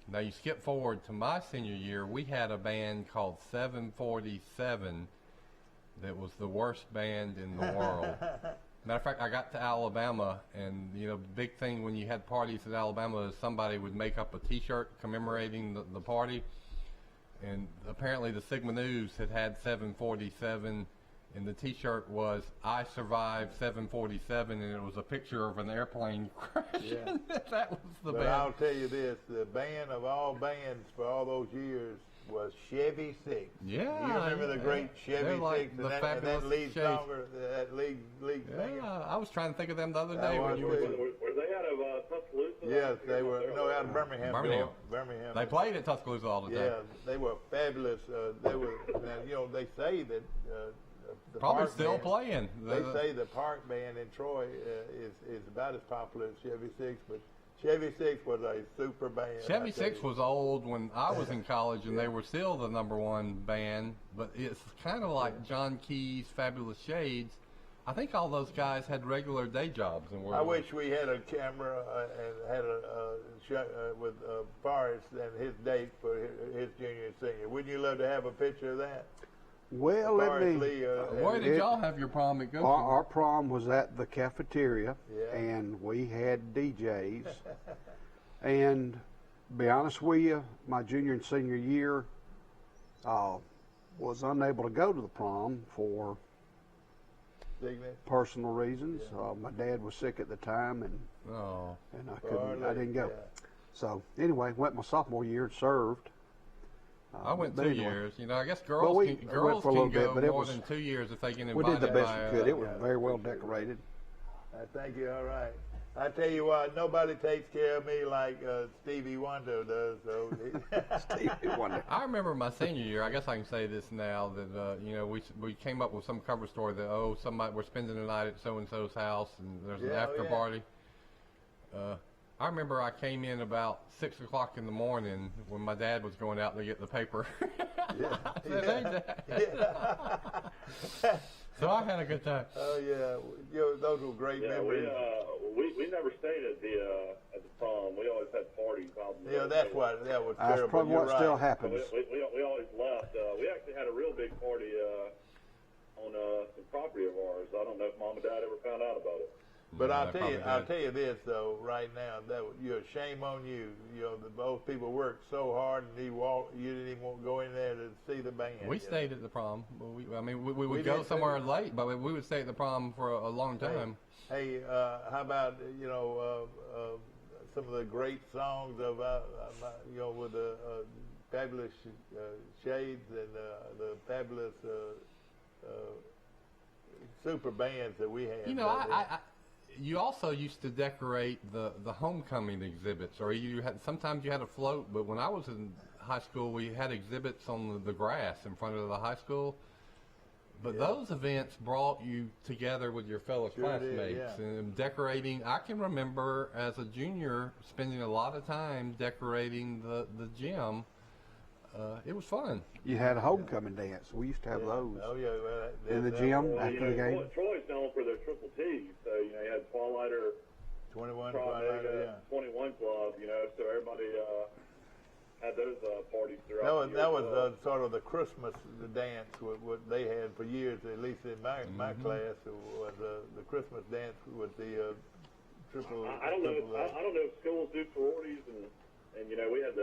Now you skip forward to my senior year, we had a band called 747 that was the worst band in the world. Matter of fact, I got to Alabama, and you know, big thing when you had parties at Alabama is somebody would make up a T-shirt commemorating the party, and apparently the Sigma News had 747, and the T-shirt was "I survived 747," and it was a picture of an airplane crashing. Yeah. That was the but band. I'll tell you this: the band of all bands for all those years was Chevy Six. Yeah, you remember the great Chevy like Six and that lead songer, that lead singer. I was trying to think of them the other day when you were. Were they out of Tuscaloosa? Yes, they were. No, out of Birmingham. Birmingham. They played at Tuscaloosa all the time. Yeah, they were fabulous. They were. You know, they say that. The probably Park still band, playing. They say the Park band in Troy is about as popular as Chevy Six, but Chevy Six was a super band. Chevy Six was old when I was in college, and they were still the #1 band. But it's kind of like John Key's Fabulous Shades. I think all those guys had regular day jobs. And I wish we had a camera and had a with Forrest and his date for his junior and senior. Wouldn't you love to have a picture of that? Well, let me. Where did y'all have your prom at Goshen? Our prom was at the cafeteria, and we had DJs. And to be honest with you, my junior and senior year was unable to go to the prom for personal reasons. My dad was sick at the time, and I didn't go. So anyway, went my sophomore year and served. I went 2 years. You know, I guess girls can go more than 2 years if they get invited. We did the best we could. It was very well decorated. Thank you. All right. I tell you what, nobody takes care of me like Stevie Wonder does. So. Stevie Wonder. I remember my senior year. I guess I can say this now that you know we came up with some cover story that somebody we're spending the night at so and so's house and there's an after party. I remember I came in about 6 o'clock in the morning when my dad was going out to get the paper. So I had a good time. Oh yeah, those were great memories. We never stayed at the prom. We always had parties out. Yeah, that was terrible. That's probably what still happens. We always left. We actually had a real big party on some property of ours. I don't know if Mom and Dad ever found out about it. But I'll tell you this though, right now, that you're shame on you. You know, those people worked so hard, and you didn't even want to go in there to see the band. We stayed at the prom. We would go somewhere late, but we would stay at the prom for a long time. Hey, how about some of the great songs of with the Fabulous Shades and the fabulous super bands that we had. You know, you also used to decorate the homecoming exhibits, or sometimes you had a float. But when I was in high school, we had exhibits on the grass in front of the high school. But those events brought you together with your fellow classmates and decorating. I can remember as a junior spending a lot of time decorating the gym. It was fun. You had a homecoming dance. We used to have those. Oh yeah, in the gym after the game. Troy's known for their triple T's. So you had Twilighter, 21 Club. You know, so everybody had those parties throughout. That was sort of the Christmas dance. What they had for years, at least in my class, was the Christmas dance with the triple. I don't know if schools do sororities, and we had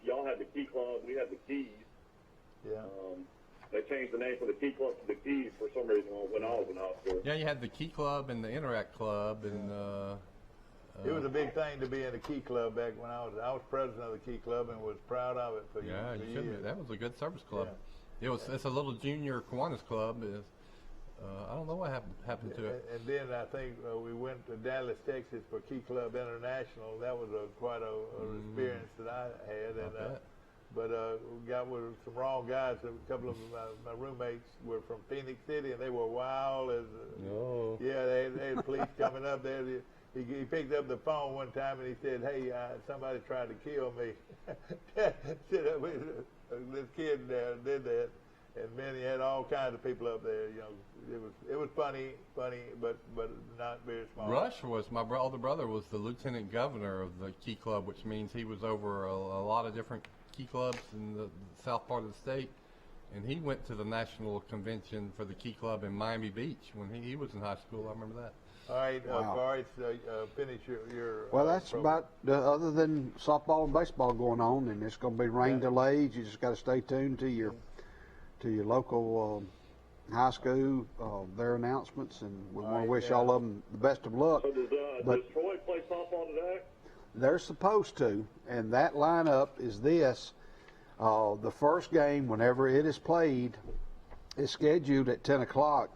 y'all had the Key Club, we had the Keys. Yeah. They changed the name name for the Key Club to the Keys for some reason when I was in high school. Yeah, you had the Key Club and the Interact Club, and it was a big thing to be in the Key Club back when I was president of the Key Club and was proud of it for yeah, years. you should be. That was a good service club. Yeah. It's a little junior Kiwanis club. I don't know what happened to it. And then I think we went to Dallas, Texas for Key Club International. That was quite a experience that I had. And but we got with some wrong guys. A couple of my roommates were from Phoenix City, and they were wild as. Yeah, they had police coming up there. He picked up the phone one time and he said, "Hey, somebody tried to kill me." This kid did that, and man, he had all kinds of people up there. You know, it was funny, but not very smart. Rush was my older brother was the lieutenant governor of the Key Club, which means he was over a lot of different Key Clubs in the south part of the state, and he went to the national convention for the Key Club in Miami Beach when he was in high school. I remember that. All right, Forrest, finish your well, that's program. about other than softball and baseball going on, and it's going to be rain delays. You just got to stay tuned to your local high school, their announcements, and we want to wish all of them the best of luck. So does Troy play softball today? They're supposed to, and that lineup is this. The first game, whenever it is played, is scheduled at 10 o'clock.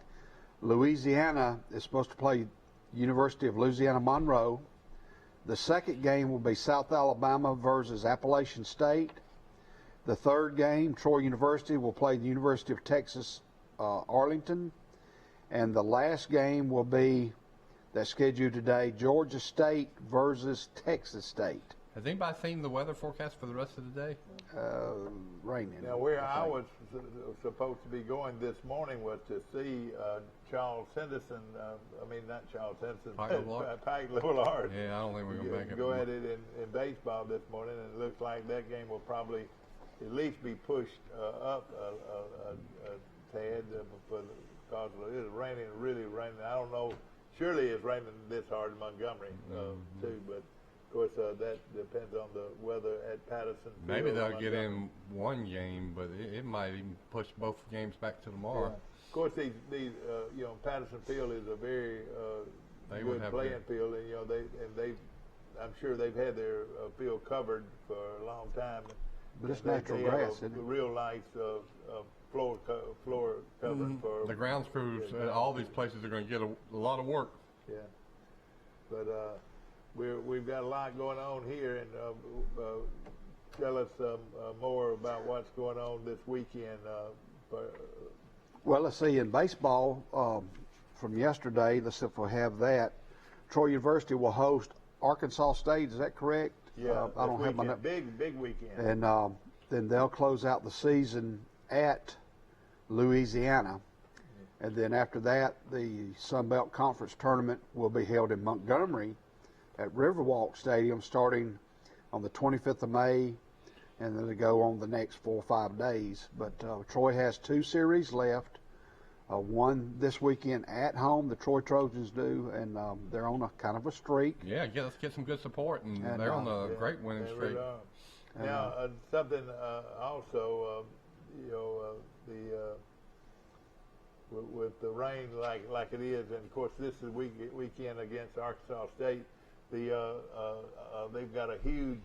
Louisiana is supposed to play University of Louisiana Monroe. The second game will be South Alabama versus Appalachian State. The third game, Troy University will play the University of Texas Arlington. And the last game will be, that's scheduled today, Georgia State versus Texas State. Has anybody seen the weather forecast for the rest of the day? Raining. Now, where I was supposed to be going this morning was to see Charles Henderson. Not Charles Henderson. Pike Little Art. Yeah, I don't think we're going to make it. Go at it in baseball this morning, and it looks like that game will probably at least be pushed up a tad because it is raining, really raining. I don't know. Surely it's raining this hard in Montgomery too, but. Of course, that depends on the weather at Patterson. Maybe they'll get in one game, but it might even push both games back to tomorrow. Yeah. Of course, these Patterson Field is a very good playing field, and I'm sure they've had their field covered for a long time. But it's natural grass, isn't it? Real nice floor covered for the grounds crews. All these places are going to get a lot of work. Yeah, but. We've got a lot going on here, and tell us more about what's going on this weekend. Well, let's see, in baseball, from yesterday, let's see if we have that. Troy University will host Arkansas State, is that correct? Yeah, I don't have my big weekend. And then they'll close out the season at Louisiana. And then after that, the Sun Belt Conference Tournament will be held in Montgomery at Riverwalk Stadium starting on the 25th of May, and then they go on the next 4 or 5 days. But Troy has 2 series left. One this weekend at home, the Troy Trojans do, and they're on a kind of a streak. Yeah, let's get some good support, and they're on a great winning streak. Really now, something also, with the rain like it is, and of course this is weekend against Arkansas State. They've got a huge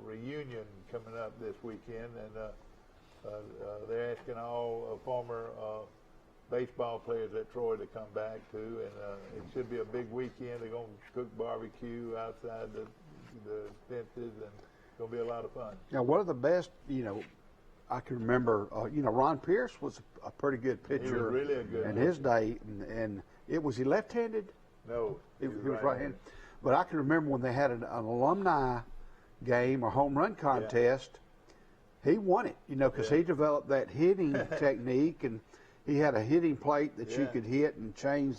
reunion coming up this weekend, and they're asking all former baseball players at Troy to come back too, and it should be a big weekend. They're going to cook barbecue outside the fences, and it's going to be a lot of fun. Now, one of the best, I can remember, Ron Pierce was a pretty good pitcher. He was really a good in his day, and was he left-handed? No, he was right-handed. But I can remember when they had an alumni game or home run contest, he won it, because he developed that hitting technique, and he had a hitting plate that you could hit and change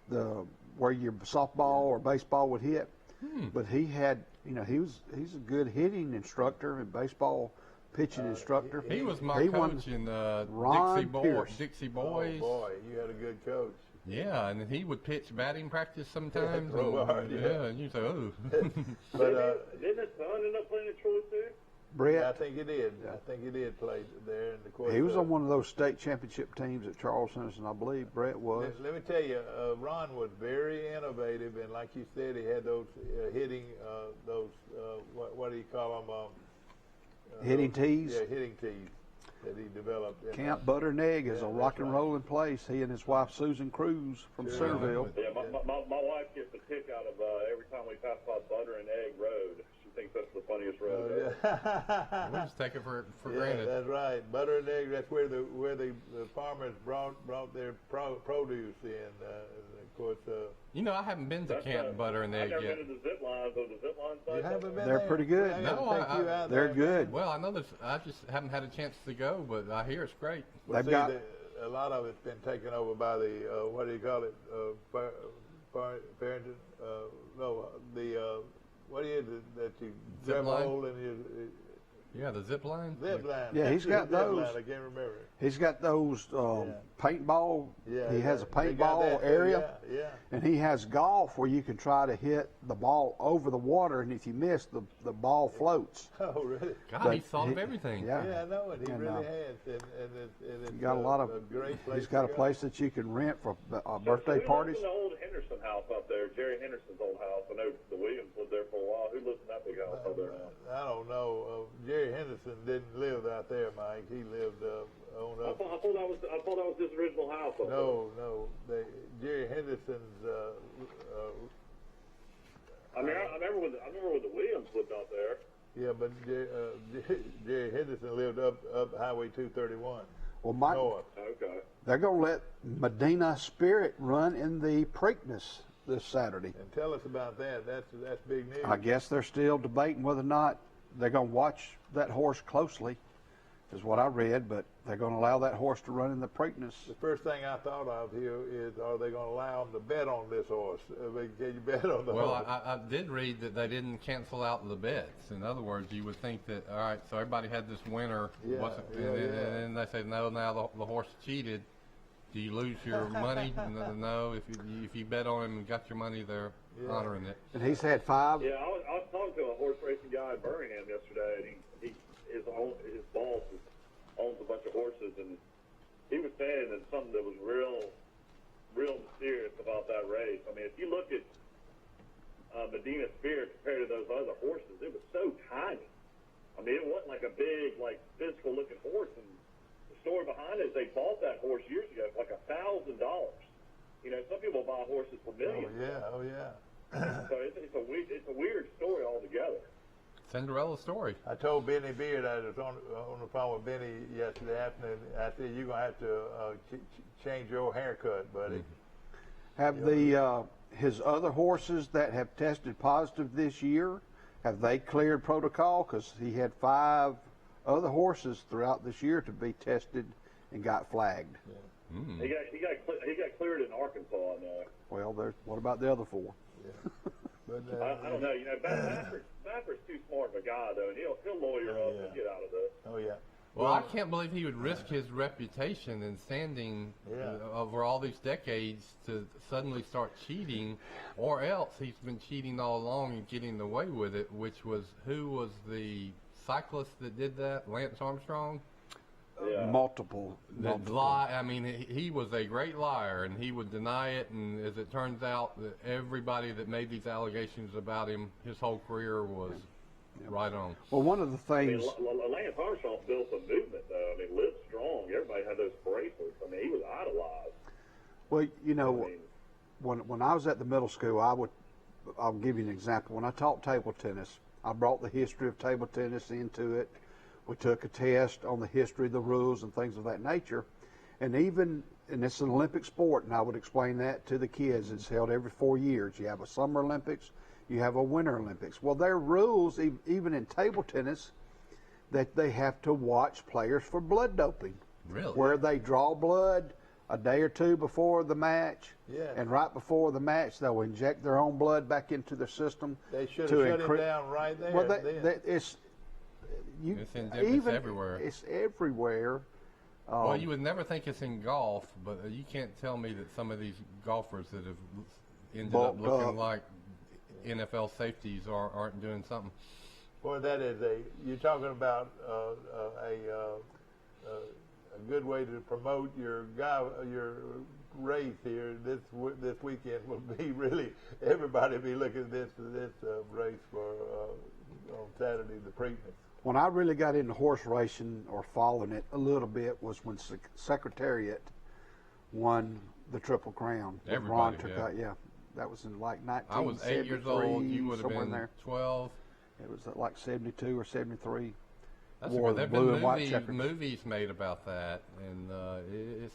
the where your softball or baseball would hit. But he had, he's a good hitting instructor and baseball pitching instructor. He was my coach in Dixie Boys. Oh boy, you had a good coach. Yeah, and he would pitch batting practice sometimes. And you say, oh. But didn't his son end up playing at Troy too? Brett? Yeah, I think he did. I think he did play there. And of course, He was on one of those state championship teams at Charleston, and I believe Brett was. Let me tell you, Ron was very innovative, and like you said, he had those hitting, what do you call them? Hitting tees? Yeah, hitting tees that he developed. Camp Butter and Egg is a rock and rolling place. He and his wife Susan Cruz from Centerville. Yeah, my wife gets a kick out of every time we pass by Butter and Egg Road. She thinks that's the funniest road. We'll just take it for granted. That's right. Butter and Egg. That's where the farmers brought their produce in. Of course. I haven't been to Camp Butter and Egg I've yet. never been to the zip lines or the zip line site. You haven't been They're there? pretty good. No, they're good. Well, I know this. I just haven't had a chance to go, but I hear it's great. Well, a lot of it's been taken over by the what do you call it? Parenting? What is it that you grab a hold and you? Yeah, the zip line. Zip line. Yeah, he's got those. Line, I can't remember. He's got those paintball. Yeah, he has a paintball area. Yeah. And he has golf where you can try to hit the ball over the water, and if you miss, the ball floats. Oh, really? God, he's thought of everything. Yeah, I know it. He really has. And it's got a lot of. a great place. He's got a to go. place that you can rent for birthday parties. Who lives in the old Henderson house up there? Jerry Henderson's old house. I know the Williams lived there for a while. Who lives in that big house up there now? I don't know. Jerry Henderson didn't live out there, Mike. He lived on up. I thought that was his original house. No. Jerry Henderson's. I remember when the Williams lived out there. Yeah, but Jerry Henderson lived up Highway 231. Well, Mike, north. Okay. They're going to let Medina Spirit run in the Preakness this Saturday. And tell us about that. That's big news. I guess they're still debating whether or not they're going to watch that horse closely, is what I read, but they're going to allow that horse to run in the Preakness. The first thing I thought of here is, are they going to allow them to bet on this horse? Can you bet on the horse? Well, I did read that they didn't cancel out the bets. In other words, you would think that, all right, so everybody had this winner, and then they say, no, now the horse cheated. Do you lose your money? No. If you bet on him and got your money, they're honoring it. And he's had 5. Yeah, I was talking to a horse racing guy in Birmingham yesterday, and his boss owns a bunch of horses, and he was saying that something that was real mysterious about that race. I mean, if you look at Medina Spirit compared to those other horses, it was so tiny. I mean, it wasn't like a big, physical looking horse. And the story behind it is they bought that horse years ago for like $1,000. Some people buy horses for millions. Oh yeah. So it's a weird story altogether. Cinderella story. I told Benny Beard, I was on the phone with Benny yesterday afternoon. I said, you're going to have to change your haircut, buddy. Have his other horses that have tested positive this year, have they cleared protocol? Because he had 5 other horses throughout this year to be tested and got flagged. Yeah. Mm. He got cleared in Arkansas. I know. Well, what about the other 4? Yeah. But, I don't know. Baffert's too smart of a guy, though, and he'll lawyer up and get out of this. Oh yeah. Well, I can't believe he would risk his reputation and standing over all these decades to suddenly start cheating, or else he's been cheating all along and getting away with it, who was the cyclist that did that? Lance Armstrong? Yeah. Multiple. I mean, he was a great liar, and he would deny it, and as it turns out, everybody that made these allegations about him, his whole career was right on. Well, one of the things... Lance Armstrong built a movement, though. I mean, Live Strong, everybody had those bracelets. I mean, he was idolized. Well, when I was at the middle school, I'll give you an example. When I taught table tennis, I brought the history of table tennis into it. We took a test on the history, the rules, and things of that nature. And it's an Olympic sport, and I would explain that to the kids. It's held every 4 years. You have a Summer Olympics, you have a Winter Olympics. Well, there are rules, even in table tennis, that they have to watch players for blood doping. Really? Where they draw blood a day or two before the match, and right before the match, they'll inject their own blood back into their system. They should have shut him down right there. Well, it's everywhere. It's everywhere. Well, you would never think it's in golf, but you can't tell me that some of these golfers that have ended up looking like NFL safeties aren't doing something. Boy, that is you're talking about a good way to promote your race here. This weekend will be really, everybody will be looking at this race for on Saturday, the Preakness. When I really got into horse racing or following it a little bit was when Secretariat won the Triple Crown. Everybody, yeah. That was in like 1973. I was 8 years old. You would have been there. 12. It was like 72 or 73. That's okay. There have been movies made about that, and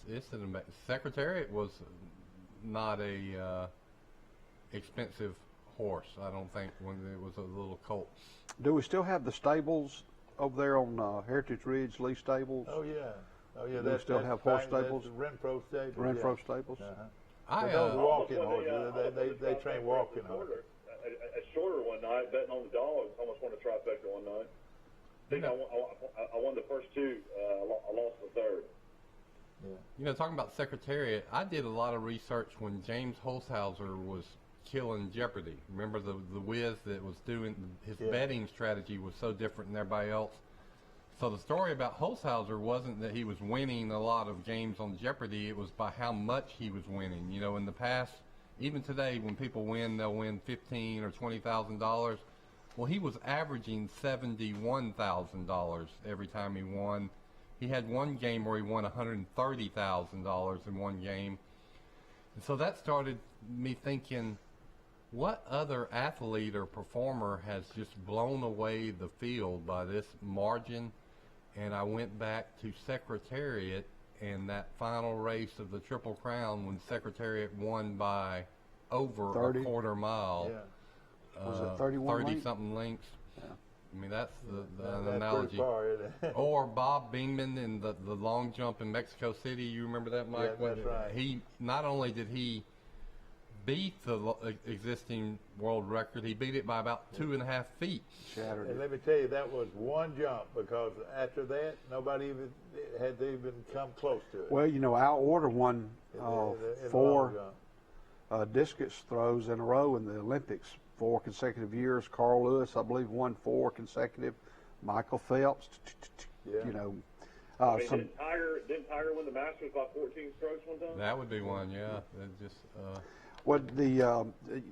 it's an amazing. Secretariat was not a expensive horse, I don't think, when it was a little colt. Do we still have the stables over there on Heritage Ridge, Lee Stables? Oh yeah. Do we still have horse stables? Renfro stables. Renfro stables. Those walking horses. They train walking horses. A shorter one night, betting on the dogs. Almost won a trifecta one night. I think I won the first two. I lost the third. Yeah. You know, talking about Secretariat, I did a lot of research when James Holshouser was killing Jeopardy. Remember the whiz that was doing his betting strategy was so different than everybody else. So the story about Holshouser wasn't that he was winning a lot of games on Jeopardy. It was by how much he was winning. You know, in the past, even today, when people win, they'll win $15,000 or $20,000. Well, he was averaging $71,000 every time he won. He had one game where he won $130,000 in one game. And so that started me thinking, what other athlete or performer has just blown away the field by this margin? And I went back to Secretariat and that final race of the Triple Crown when Secretariat won by over 30? a quarter mile. Yeah. Was it 31 30-something lengths. Yeah. I mean, that's the analogy. Far, isn't it? Or Bob Beamon in the long jump in Mexico City. You remember that, Mike? Yeah, that's right. He not only did he beat the existing world record, he beat it by about 2.5 feet. Shattered. And let me tell you, that was one jump, because after that, nobody even had to even come close to it. Well, you know, Al Order won in 4 discus throws in a row in the Olympics, 4 consecutive years. Carl Lewis, I believe, won 4 consecutive. Michael Phelps, you know. Didn't Tiger win the Masters by 14 strokes one time? That would be one, yeah. Just. Well,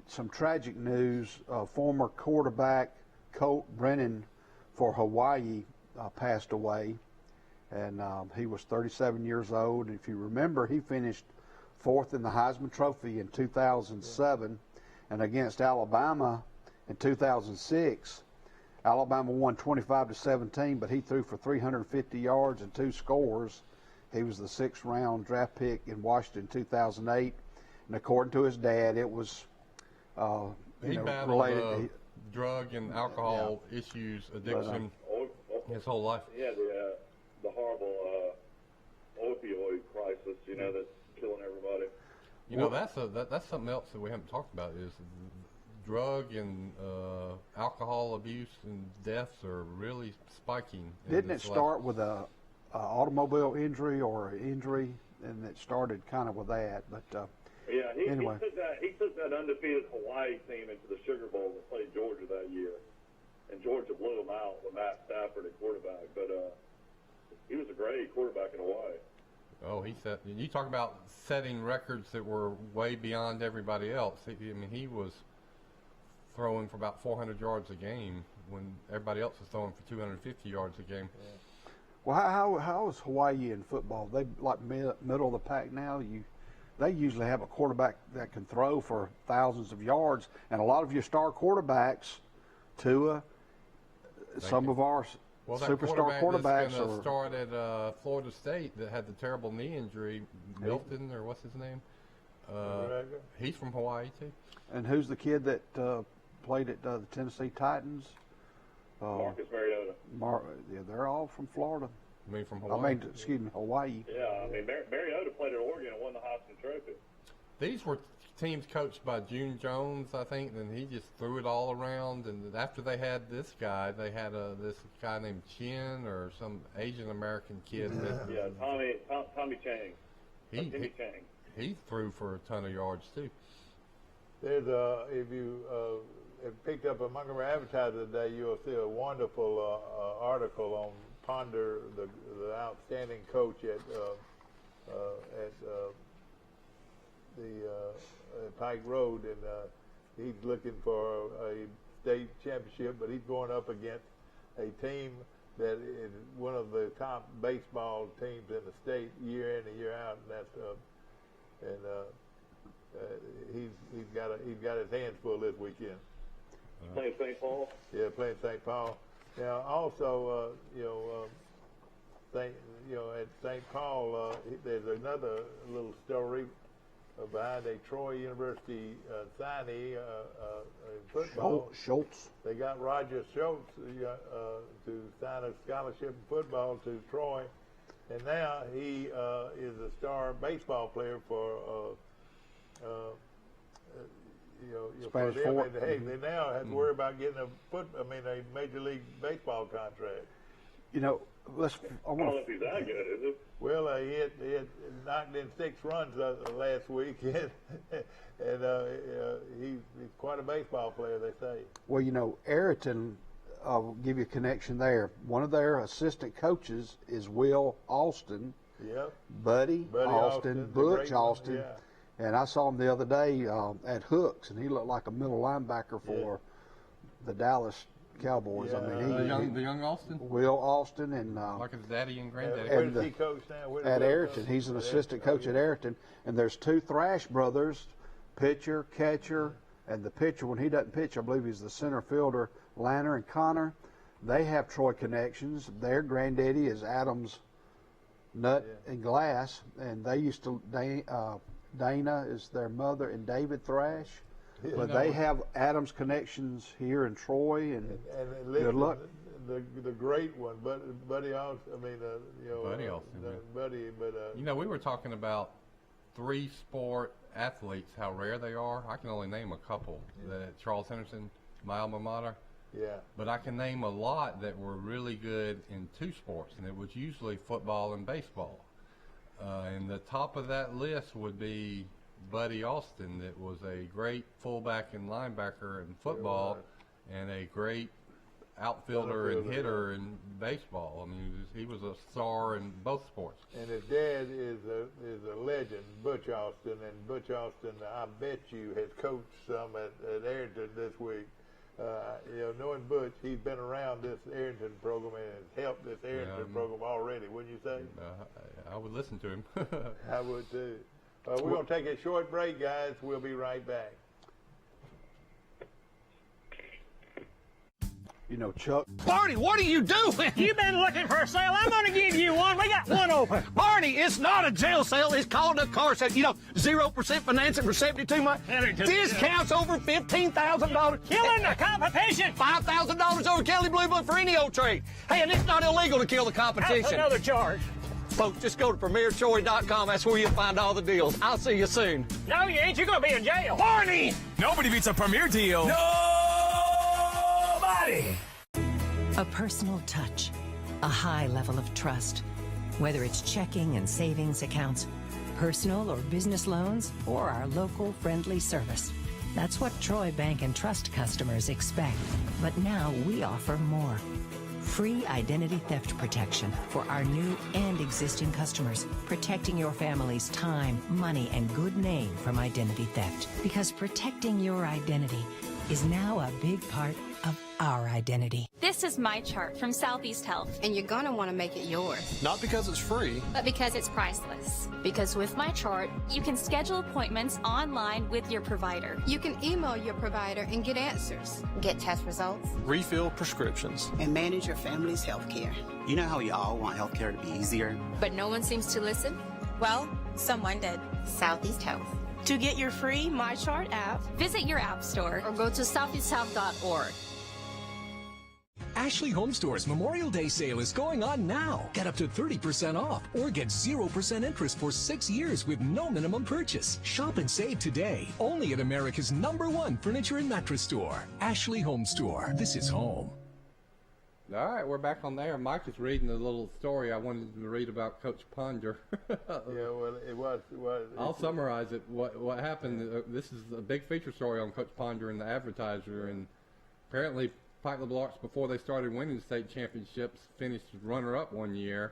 some tragic news. Former quarterback Colt Brennan for Hawaii passed away, and he was 37 years old. If you remember, he finished 4th in the Heisman Trophy in 2007, and against Alabama in 2006. Alabama won 25-17, but he threw for 350 yards and 2 scores. He was the 6th round draft pick in Washington 2008. And according to his dad, it was related to drug and alcohol issues, addiction, his whole life. Yeah, the horrible opioid crisis, you know, that's killing everybody. You know, that's something else that we haven't talked about is drug and alcohol abuse and deaths are really spiking. Didn't it start with a automobile injury or an injury, and it started kind of with that, but. Yeah, anyway. he took that undefeated Hawaii team into the Sugar Bowl and played Georgia that year, and Georgia blew them out with Matt Stafford at quarterback. But he was a great quarterback in Hawaii. Oh, you talk about setting records that were way beyond everybody else. He was throwing for about 400 yards a game when everybody else was throwing for 250 yards a game. Yeah. Well, how is Hawaii in football? They like middle of the pack now. They usually have a quarterback that can throw for thousands of yards, and a lot of your star quarterbacks, Tua, some of our superstar quarterbacks that's going to start at Florida State that had the terrible knee injury, Milton, or what's his name? He's from Hawaii too. And who's the kid that played at the Tennessee Titans? Marcus Mariota. They're all from Florida. I mean, from Hawaii. Excuse me, Hawaii. Yeah, I mean, Mariota played at Oregon and won the Heisman Trophy. These were teams coached by June Jones, I think, and he just threw it all around. And after they had this guy, they had this guy named Chin or some Asian American kid. Yeah, Tommy Chang. He threw for a ton of yards too. There's if you picked up a Montgomery Advertiser today, you'll see a wonderful article on Ponder, the outstanding coach at Pike Road, and he's looking for a state championship, but he's going up against a team that is one of the top baseball teams in the state year in and year out, and he's got his hands full this weekend. Playing St. Paul. Yeah, playing St. Paul. Now, also, at St. Paul, there's another little story behind a Troy University signee in football. Schultz. They got Roger Schultz to sign a scholarship in football to Troy, and now he is a star baseball player for Spanish for them. Fort. And, hey, they now have to worry about getting a Major League Baseball contract. You know, I don't know if he's that good, is it? Well, he had knocked in 6 runs last week, and he's quite a baseball player, they say. Well, you know, Ayrton, I'll give you a connection there. One of their assistant coaches is Will Austin. Yep. Buddy Austin, Butch Austin. Yeah. And I saw him the other day at Hooks, and he looked like a middle linebacker for the Dallas Cowboys. Yeah. I mean, the young Austin? Will Austin and like his daddy and granddaddy. Where does he coach now? At Ayrton. He's an assistant coach at Ayrton. And there's 2 Thrash brothers, pitcher, catcher, and the pitcher, when he doesn't pitch, I believe he's the center fielder, Lanner and Connor. They have Troy connections. Their granddaddy is Adams Nut and Glass, and they used to Dana is their mother, and David Thrash. But they have Adams connections here in Troy, and good luck. The great one, Buddy Austin. I mean, Buddy Austin. Buddy, but we were talking about 3 sport athletes, how rare they are. I can only name a couple. Charles Henderson, my alma mater. Yeah. But I can name a lot that were really good in 2 sports, and it was usually football and baseball. And the top of that list would be Buddy Austin, that was a great fullback and linebacker in football, and a great outfielder and hitter in baseball. I mean, he was a star in both sports. And his dad is a legend, Butch Austin, and Butch Austin, I bet you, has coached some at Arrington this week. Knowing Butch, he's been around this Arrington program and has helped this Arrington program already, wouldn't you say? I would listen to him. I would too. We're going to take a short break, guys. We'll be right back. You know, Chuck. Barney, what are you doing? You've been looking for a sale. I'm going to give you one. We got one open. Barney, it's not a jail sale. It's called a car sale. 0% financing for 72 months. Discounts over $15,000. Killing the competition. $5,000 over Kelly Blue Book for any old trade. Hey, and it's not illegal to kill the competition. That's another charge. Folks, just go to PremierTroy.com. That's where you'll find all the deals. I'll see you soon. No, you ain't. You're going to be in jail. Barney! Nobody beats a Premier deal. Nobody! A personal touch, a high level of trust. Whether it's checking and savings accounts, personal or business loans, or our local friendly service. That's what Troy Bank and Trust customers expect. But now we offer more. Free identity theft protection for our new and existing customers, protecting your family's time, money, and good name from identity theft. Because protecting your identity is now a big part of our identity. This is my chart from Southeast Health. And you're going to want to make it yours. Not because it's free, but because it's priceless. Because with my chart, you can schedule appointments online with your provider. You can email your provider and get answers. Get test results. Refill prescriptions. And manage your family's health care. You know how we all want healthcare to be easier? But no one seems to listen? Well, someone did. Southeast Health. To get your free My Chart app, visit your app store or go to southeasthealth.org. Ashley Home Store's Memorial Day sale is going on now. Get up to 30% off or get 0% interest for 6 years with no minimum purchase. Shop and save today. Only at America's #1 furniture and mattress store. Ashley Home Store. This is home. All right, we're back on there. Mike is reading a little story I wanted to read about Coach Ponder. Yeah, well, it was. I'll summarize it. What happened? This is a big feature story on Coach Ponder in the Advertiser, and apparently Pike LeBlancs, before they started winning state championships, finished runner-up one year,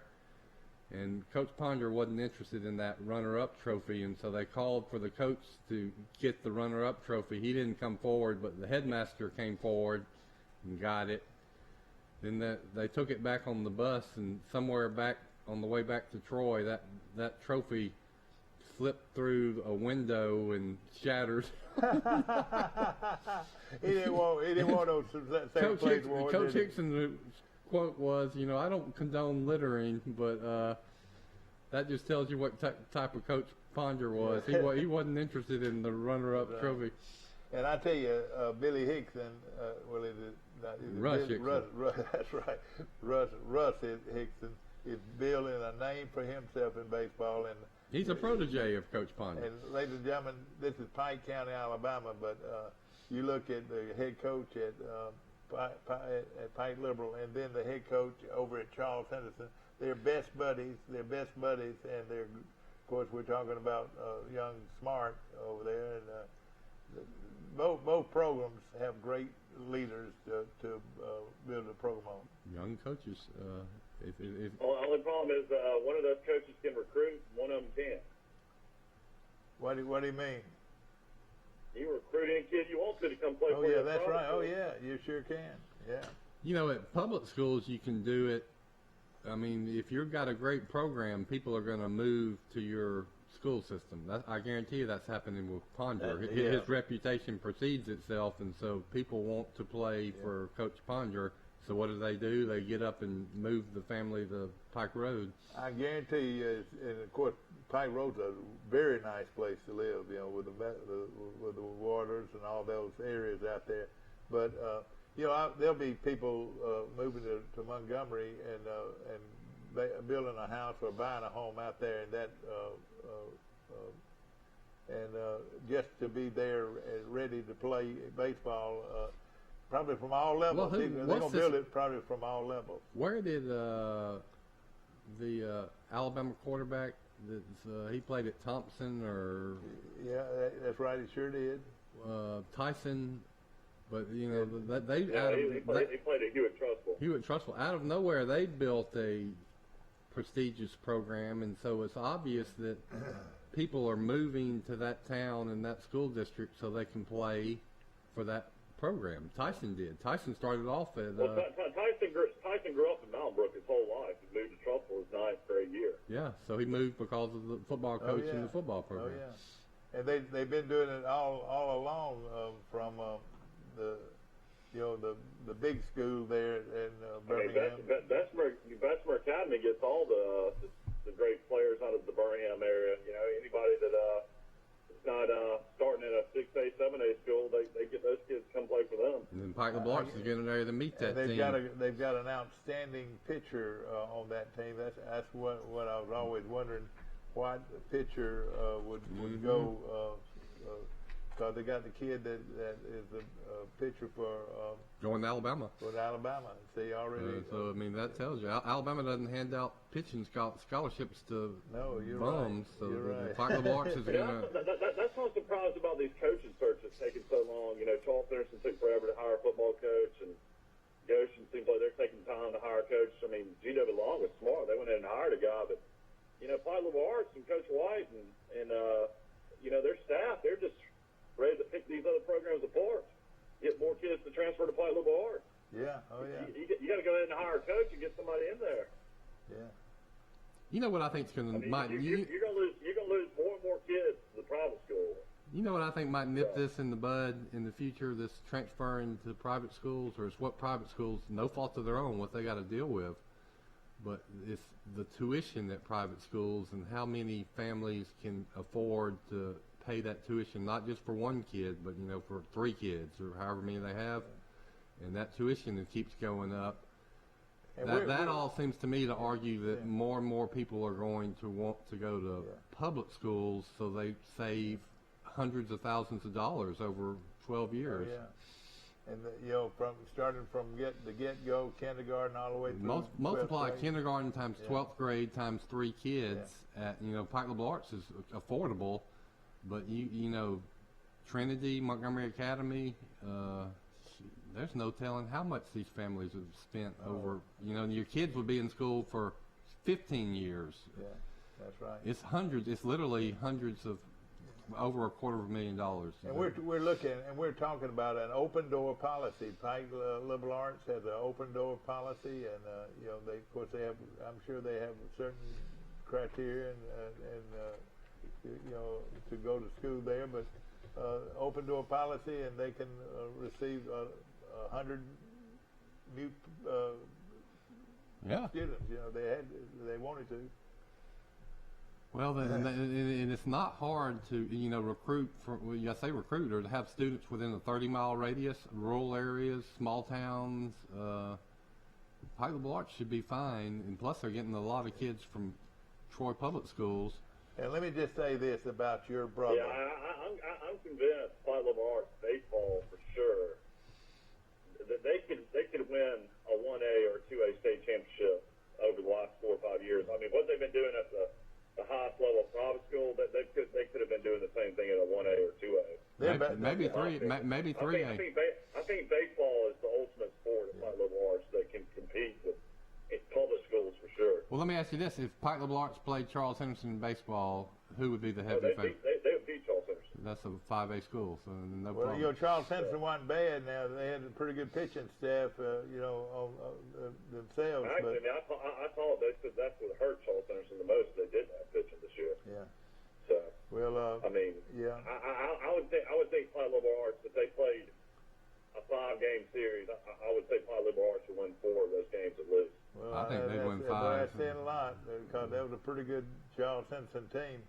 and Coach Ponder wasn't interested in that runner-up trophy, and so they called for the coach to get the runner-up trophy. He didn't come forward, but the headmaster came forward and got it. Then they took it back on the bus, and somewhere back on the way back to Troy, that trophy slipped through a window and shattered. He didn't want those same place. Coach Hickson's quote was, I don't condone littering, but that just tells you what type of coach Ponder was. He wasn't interested in the runner-up trophy. And I tell you, Billy Hickson, Russ Hickson. Russ, that's right. Russ Hickson is building a name for himself in baseball, and he's a protege of Coach Ponder. And ladies and gentlemen, this is Pike County, Alabama, but you look at the head coach at Pike Liberal, and then the head coach over at Charles Henderson. They're best buddies. And they're, of course, we're talking about young Smart over there, and both programs have great leaders to build a program on. Young coaches. Well, the only problem is one of those coaches can recruit, one of them can't. What do you mean? You recruit any kid you want to come play for you. you. Oh, yeah, that's right. Oh, yeah, you sure can. Yeah. At public schools, you can do it. I mean, if you've got a great program, people are going to move to your school system. I guarantee you that's happening with Ponder. His reputation precedes itself, and so people want to play for Coach Ponder. So what do? They get up and move the family to Pike Road. I guarantee you, and of course, Pike Road's a very nice place to live, with the waters and all those areas out there. But there'll be people moving to Montgomery and building a house or buying a home out there, and just to be there and ready to play baseball. Probably from all levels. They're going to build it probably from all levels. Where did the Alabama quarterback, he played at Thompson or? Yeah, that's right. He sure did. Tyson, but he played at Hewitt-Trussville. Hewitt-Trussville. Out of nowhere, they built a prestigious program, and so it's obvious that people are moving to that town and that school district so they can play for that program. Tyson did. Tyson started off at. Tyson grew up in Mountain Brook his whole life. He moved to Trussville his 9th grade year. Yeah, so he moved because of the football coach and the football program. Oh yeah, and they've been doing it all along from the big school there in Birmingham. Bessemer Academy gets all the great players out of the Birmingham area. Anybody that is not starting at a 6A, 7A school, they get those kids to come play for them. And then Pike LeBlancs is getting ready to meet that team. They've got an outstanding pitcher on that team. That's what I was always wondering, what pitcher would go. Because they got the kid that is a pitcher for going to Alabama. With Alabama, see already. So I mean that tells you Alabama doesn't hand out pitching scholarships to bums. Right. So Right. Pike LeBlancs is going to. That's what I'm surprised about these coaching searches taking so long. Charles Dennison took forever to hire a football coach, and Goshen seems like they're taking time to hire a coach. I mean, G.W. Long was smart; they went in and hired a guy, but Pike LeBlancs and Coach White and their staff, they're just ready to pick these other programs apart, get more kids to transfer to Pike LeBlancs. Yeah, oh yeah. You got to go ahead and hire a coach and get somebody in there. Yeah. You know what I think is going to you're going to lose more and more kids to the private school. You know what I think might nip this in the bud in the future, this transferring to private schools, or it's what private schools, no fault of their own, what they got to deal with. But it's the tuition at private schools and how many families can afford to pay that tuition, not just for one kid, but for 3 kids or however many they have, and that tuition that keeps going up. That all seems to me to argue that more and more people are going to want to go to public schools, so they save hundreds of thousands of dollars over 12 years. Oh, And from starting from the get-go, kindergarten all the way through. Multiply 12th kindergarten times 12th grade times 3 kids at Pike Liberal Arts is affordable, but Trinity, Montgomery Academy, there's no telling how much these families have spent over. Your kids would be in school for 15 years. Yeah, that's right. It's literally hundreds of. Over $250,000. And we're looking, and we're talking about an open door policy. Pike Liberal Arts has an open door policy, and they, of course, they have. I'm sure they have certain criteria and to go to school there, but open door policy, and they can receive 100 new students. They wanted to. Well, and it's not hard to recruit. I say recruit, or to have students within a 30-mile radius, rural areas, small towns. Pike Liberal Arts should be fine, and plus they're getting a lot of kids from Troy public schools. And let me just say this about your brother. Yeah, I'm convinced Pike Liberal Arts baseball for sure that they could win a 1A or 2A state championship over the last 4 or 5 years. I mean, what they've been doing at the highest level of private school, that they could have been doing the same thing at a 1A or 2A. Maybe 3A. I think baseball is the ultimate sport at Pike Liberal Arts that can compete with public schools for sure. Well, let me ask you this: if Pike Liberal Arts played Charles Henderson in baseball, who would be the heavy favorite? They would beat Charles Henderson. That's a 5A school, so no well, problem. Charles Henderson wasn't bad. Now they had a pretty good pitching staff, themselves. Actually, I thought they said that's what hurt Charles Henderson the most. They didn't have pitching this year. Yeah. So. Well, I mean, yeah. I would think Pike Liberal Arts, if they played a 5-game series, I would say Pike Liberal Arts would win 4 of those games at least. Well, I think they'd win 5. That's saying a lot because that was a pretty good Charles Henderson team.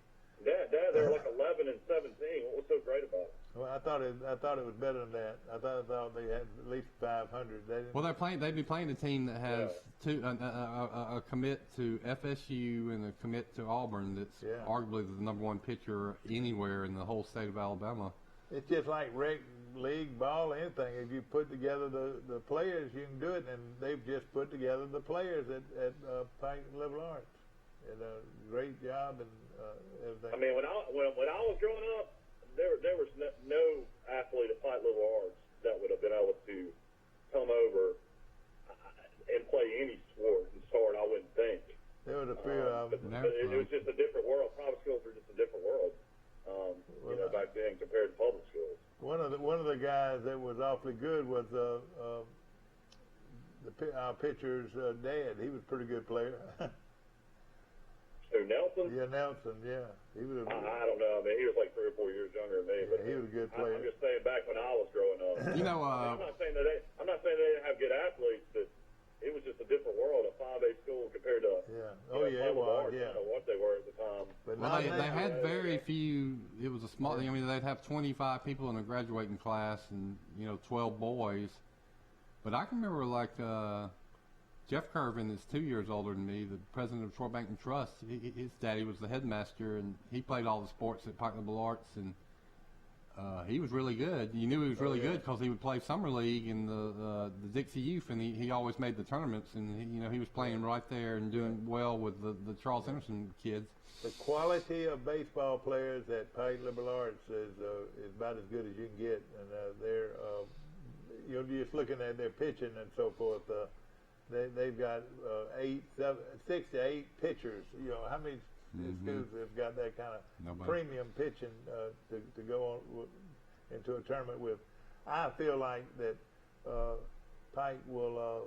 Dad, they were like 11 and 17. What was so great about it? Well, I thought it was better than that. I thought they had at least 500. They'd be playing a team that has a commit to FSU and a commit to Auburn. That's arguably the number 1 pitcher anywhere in the whole state of Alabama. It's just like rec league ball, anything. If you put together the players, you can do it. And they've just put together the players at Pike Liberal Arts. And a great job and everything. I mean, when I was growing up, there was no athlete at Pike Liberal Arts that would have been able to come over and play any sport and start. I wouldn't think. There was a few of them. But it was just a different world. Private schools were just a different world. Back then compared to public schools. One of the guys that was awfully good was our pitcher's dad. He was a pretty good player. Who, Nelson? Yeah, Nelson. Yeah, he was. I don't know. I mean, he was like 3 or 4 years younger than me. Yeah, but he was a good player. I'm just saying, back when I was growing up. I'm not saying that they didn't have good athletes, but it was just a different world. A 5A school compared to it was. I don't know what they were at the time. But they had very few. It was a small. I mean, they'd have 25 people in a graduating class, and 12 boys. But I can remember Jeff Curvin is 2 years older than me, the president of Troy Bank and Trust. His daddy was the headmaster, and he played all the sports at Pike Liberal Arts, and he was really good. You knew he was really good because he would play summer league in the Dixie Youth, and he always made the tournaments, and he was playing right there and doing well with the Charles Henderson kids. The quality of baseball players at Pike Liberal Arts is about as good as you can get, and they're you're just looking at their pitching and so forth. They've got 6 to 8 pitchers. How many schools have got that kind of premium pitching to go on into a tournament with? I feel like that Pike will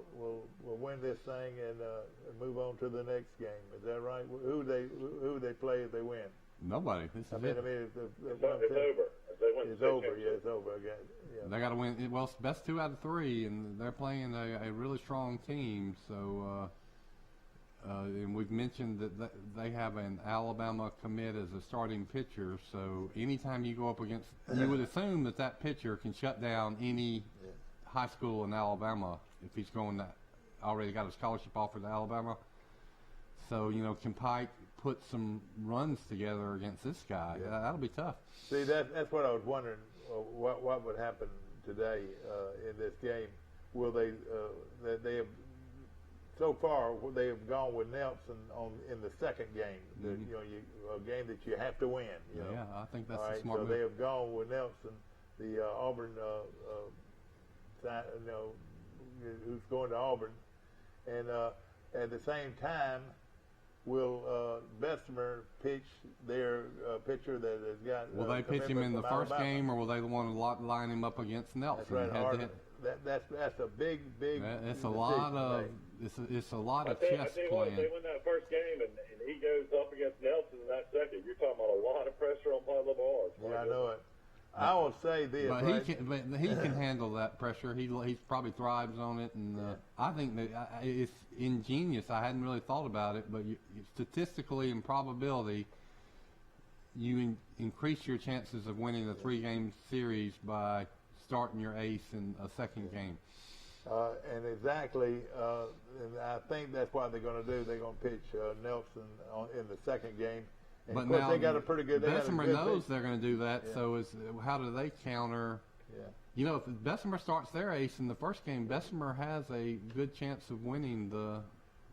win this thing and move on to the next game. Is that right? Who they play if they win? Nobody. It's over. It's over. Yeah, it's over again. Yeah. They got to win. Well, it's best 2 out of 3, and they're playing a really strong team. So, and we've mentioned that they have an Alabama commit as a starting pitcher. So, anytime you go up against, you would assume that pitcher can shut down any high school in Alabama if he's already got a scholarship offer to Alabama. So, can Pike put some runs together against this guy? That'll be tough. See, that's what I was wondering. What would happen today in this game. Will they have so far they have gone with Nelson in the second game, a game that you have to win. Yeah, I think that's all right, a smart so move. they have gone with Nelson, the Auburn, who's going to Auburn, and at the same time, will Bessemer pitch their pitcher that has got? Will they pitch him in the first Alabama game, or will they want to line him up against Nelson? That's right. head-to-head? That's a big. It's a lot of it's a lot of chess I tell you what, if playing. they win that first game and he goes up against Nelson in that second, you're talking about a lot of pressure on Pablo Barnes. Yeah, I know it. I will say this, But right? he can handle that pressure. He probably thrives on it, and I think that it's ingenious. I hadn't really thought about it, but statistically and probability, you increase your chances of winning a 3-game series by starting your ace in a second game. And exactly, and I think that's what they're going to do. They're going to pitch Nelson in the second game. And But of course, now they got a pretty good. Bessemer knows they're going to do that. Yeah. So how do they counter? Yeah. If Bessemer starts their ace in the first game, Bessemer has a good chance of winning the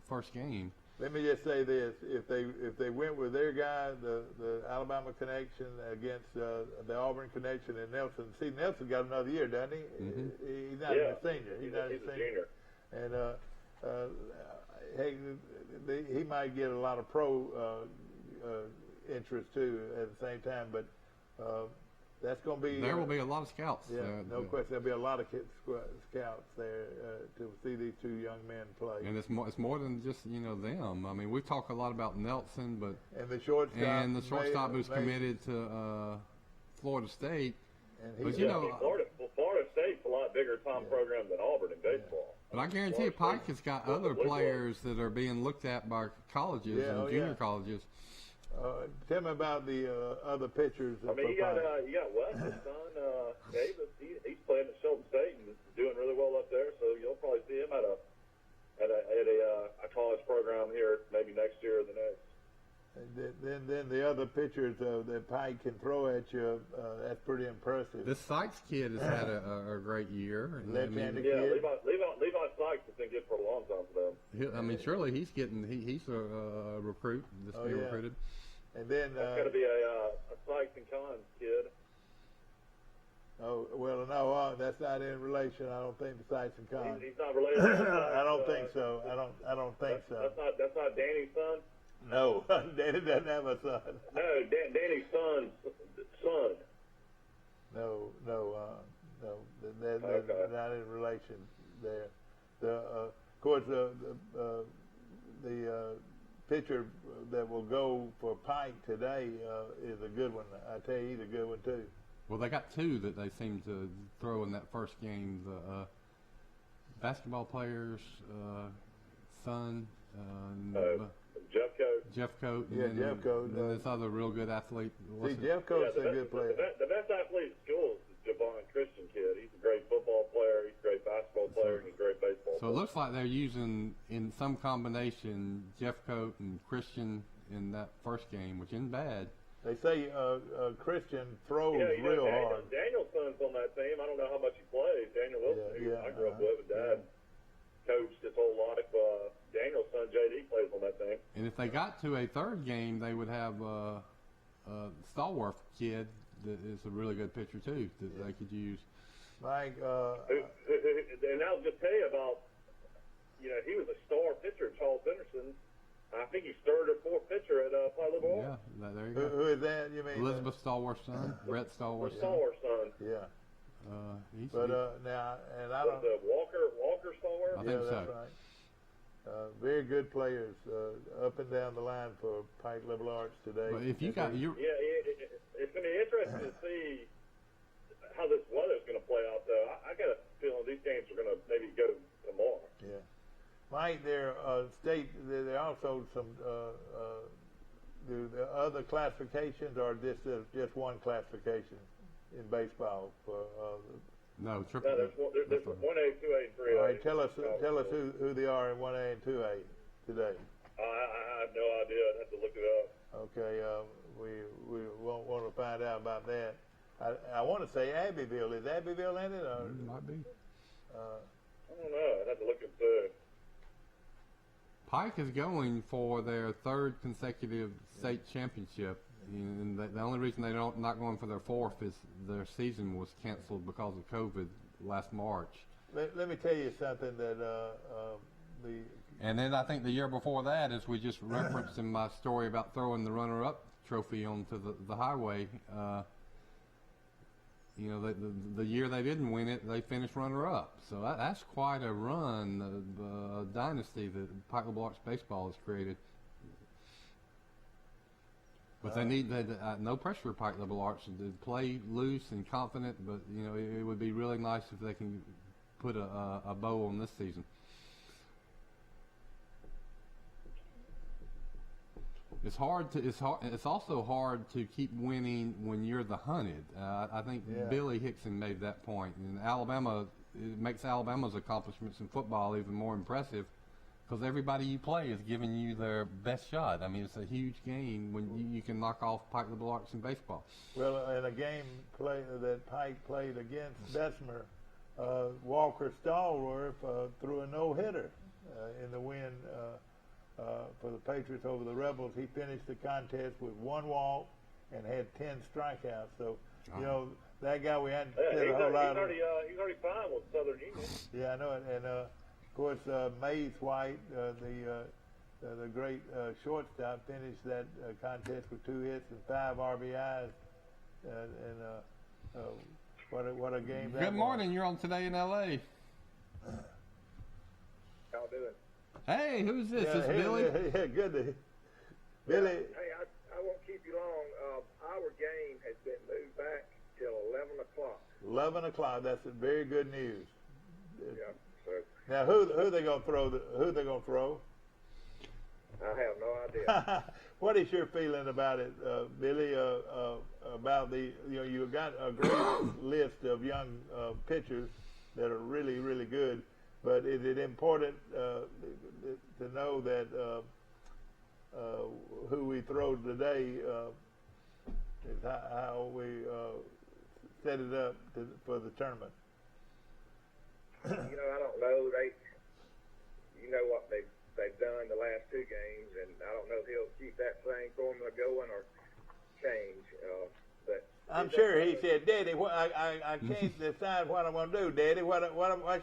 first game. Let me just say this: if they went with their guy, the Alabama connection against the Auburn connection, and Nelson. See, Nelson got another year, doesn't he? Mm-hmm. He's not a senior. He's not a senior. And hey, he might get a lot of pro interest too at the same time. But that's going to be. There will be a lot of scouts. Yeah, no question. There'll be a lot of scouts there to see these two young men play. And it's more than just them. I mean, we talk a lot about Nelson, but and the shortstop who's committed to Florida State. And Florida State's a lot bigger time program than Auburn in baseball. But I guarantee you, Pike has got other players that are being looked at by colleges and junior colleges. Tell me about the other pitchers. I mean, you got Wes's son, Davis. He's playing at Shelton State and doing really well up there. So you'll probably see him at a college program here, maybe next year or the next. And then the other pitchers that Pike can throw at you, that's pretty impressive. This Sykes kid has had a great year. Left-handed kid. Levi Sykes has been good for a long time for them. I mean, surely he's a recruit that's being recruited. And then that's got to be a Sykes and Collins kid. Oh well, no, that's not in relation. I don't think to Sykes and Collins. He's not related. I don't think so. I don't think so. That's not Danny's son. No, Danny doesn't have a son. No, Danny's son. No, they're not in relation there. Of course, the pitcher that will go for Pike today is a good one. I tell you, he's a good one too. Well, they got two that they seem to throw in that first game. The basketball player's son. Jeff Coat. Jeff Coat. And this other real good athlete. Jeff Coat's a good player. The best athlete at school is Javon Christian kid. He's a great football player. He's a great basketball player. And he's a great baseball player. So it looks like they're using, in some combination, Jeff Coat and Christian in that first game, which isn't bad. They say Christian throws real hard. Daniel's son's on that team. I don't know how much he plays. Daniel Wilson, who I grew up with, and Dad coached his whole life. Daniel's son, JD, plays on that team. And if they got to a third game, they would have Stallworth kid that is a really good pitcher, too, that they could use. Mike, and I'll just tell you about, he was a star pitcher, Charles Dennison. I think he's third or fourth pitcher at Pablo Barnes. Yeah, there you go. Who is that? You mean Elizabeth Stallworth's son, Brett Stallworth's son. Stallworth's son. Yeah. Now, and I don't. Walker Stallworth. I think so. That's right. Very good players up and down the line for Pike Liberal Arts today. But if you got it's going to be interesting to see how this weather's going to play out. Though I got a feeling these games are going to maybe go tomorrow. Yeah, Mike, there also some the other classifications, or just one classification in baseball for. No, triple. No, there's 1A, 2A, and 3A. All right, tell us who they are in 1A and 2A today. I have no idea. I'd have to look it up. Okay, we want to find out about that. I want to say Abbeville. Is Abbeville in it? Or, might be. I don't know. I'd have to look into. Pike is going for their third consecutive state championship, and the only reason they're not going for their fourth is their season was canceled because of COVID last March. Let me tell you something that And then I think the year before that, as we just referenced in my story about throwing the runner-up trophy onto the highway, you know, the year they didn't win it, they finished runner-up. So that's quite a run, a dynasty that Pike LaBelle Arts baseball has created. But they need no pressure for Pike LaBelle Arts to play loose and confident. But you know, it would be really nice if they can put a bow on this season. It's also hard to keep winning when you're the hunted. I think Billy Hickson made that point. And Alabama, it makes Alabama's accomplishments in football even more impressive because everybody you play is giving you their best shot. I mean, it's a huge game when you can knock off Pike LaBelle Arts in baseball. Well, in a game that Pike played against Bessemer, Walker Stallworth threw a no-hitter in the win for the Patriots over the Rebels. He finished the contest with 1 walk and had 10 strikeouts. So, you know, that guy we hadn't said a whole lot of. He's already fine with Southern Union. Yeah, I know it. And, of course, Mays White, the great shortstop, finished that contest with 2 hits and 5 RBIs. What a game that was. Good morning. You're on Today in L.A. How doing? Hey, who's this? It's Billy? Yeah, good. Billy. Hey, I won't keep you long. Our game has been moved back till 11 o'clock. 11 o'clock. That's very good news. Yeah. So now, who they gonna throw? Who they gonna throw? I have no idea. What is your feeling about it, Billy? About you got a great list of young pitchers that are really, really good. But is it important to know that who we throw today is how we set it up for the tournament? I don't know. You know what they've done the last 2 games, and I don't know if he'll keep that same formula going or change. But I'm sure he said, "Daddy, I can't decide what I'm going to do, Daddy. What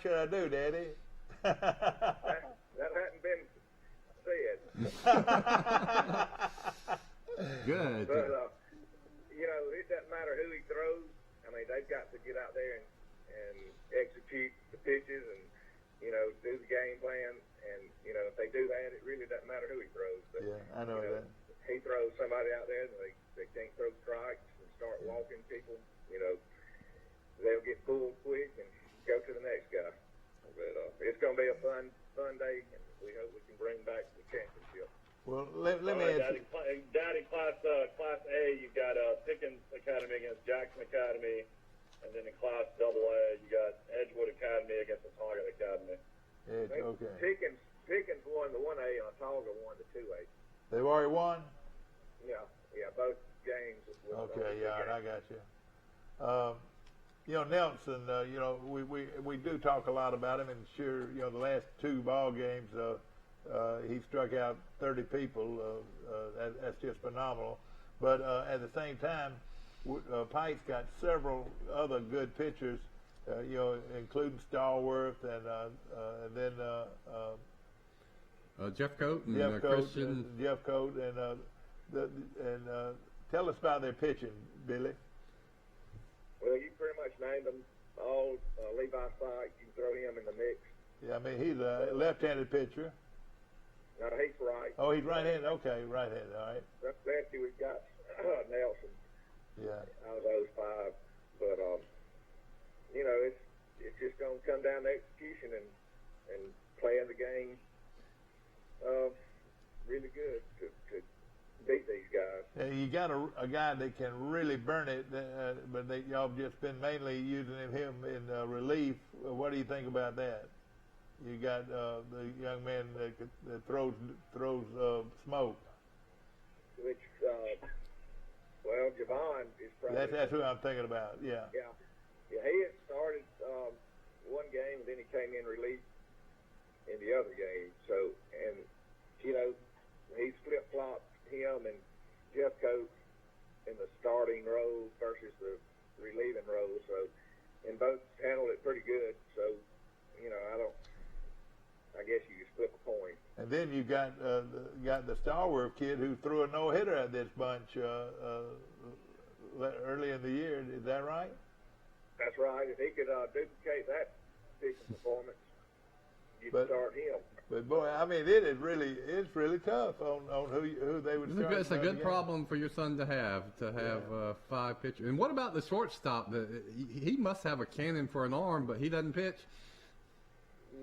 should I do, Daddy?" that hadn't been said. Good. But it doesn't matter who he throws. I mean, they've got to get out there and execute the pitches and do the game plan. And if they do that, it really doesn't matter who he throws. But, yeah, I know that. He throws somebody out there and they can't throw strikes and start walking people, they'll get pulled quick and go to the next guy. But it's going to be a fun day, and we hope we can bring back the championship. Well, let me ask you. Down in Class A, you've got Pickens Academy against Jackson Academy, and then in Class AA, you got Edgewood Academy against Watauga Academy. Okay. Pickens won the 1A, and Watauga won the 2A. They've already won? Yeah, both games. Okay, I got you. Nelson, we do talk a lot about him, and sure, the last 2 ball games, he struck out 30 people. That's just phenomenal. But at the same time, Pike's got several other good pitchers, including Stallworth and then Jeff Coate and Christian. Jeff Coate and tell us about their pitching, Billy. Well, you pretty much named them all. Levi Sykes, you can throw him in the mix. Yeah, I mean, he's a left-handed pitcher. No, he's right. Oh, he's right-handed. Okay, right-handed. All right. Lefty, we've got Nelson. Yeah. Out of those 5, but it's just going to come down to execution and playing the game really good to beat these guys. You got a guy that can really burn it, but y'all have just been mainly using him in relief. What do you think about that? You got the young man that throws smoke. Which Well, Javon is probably. That's who I'm thinking about. Yeah. Yeah. Yeah, he had started one game, and then he came in relief in the other game. So, and, you know, he flip-flopped him and Jeffcoat in the starting role versus the relieving role. So, and both handled it pretty good. So, you know, I guess you just flip a coin. And then you got the Starworth kid who threw a no-hitter at this bunch early in the year. Is that right? That's right. If he could duplicate that pitching performance, you'd start him. But boy, I mean, it's really tough on who they would start. It's a good problem for your son to have 5 pitchers. And what about the shortstop? He must have a cannon for an arm, but he doesn't pitch.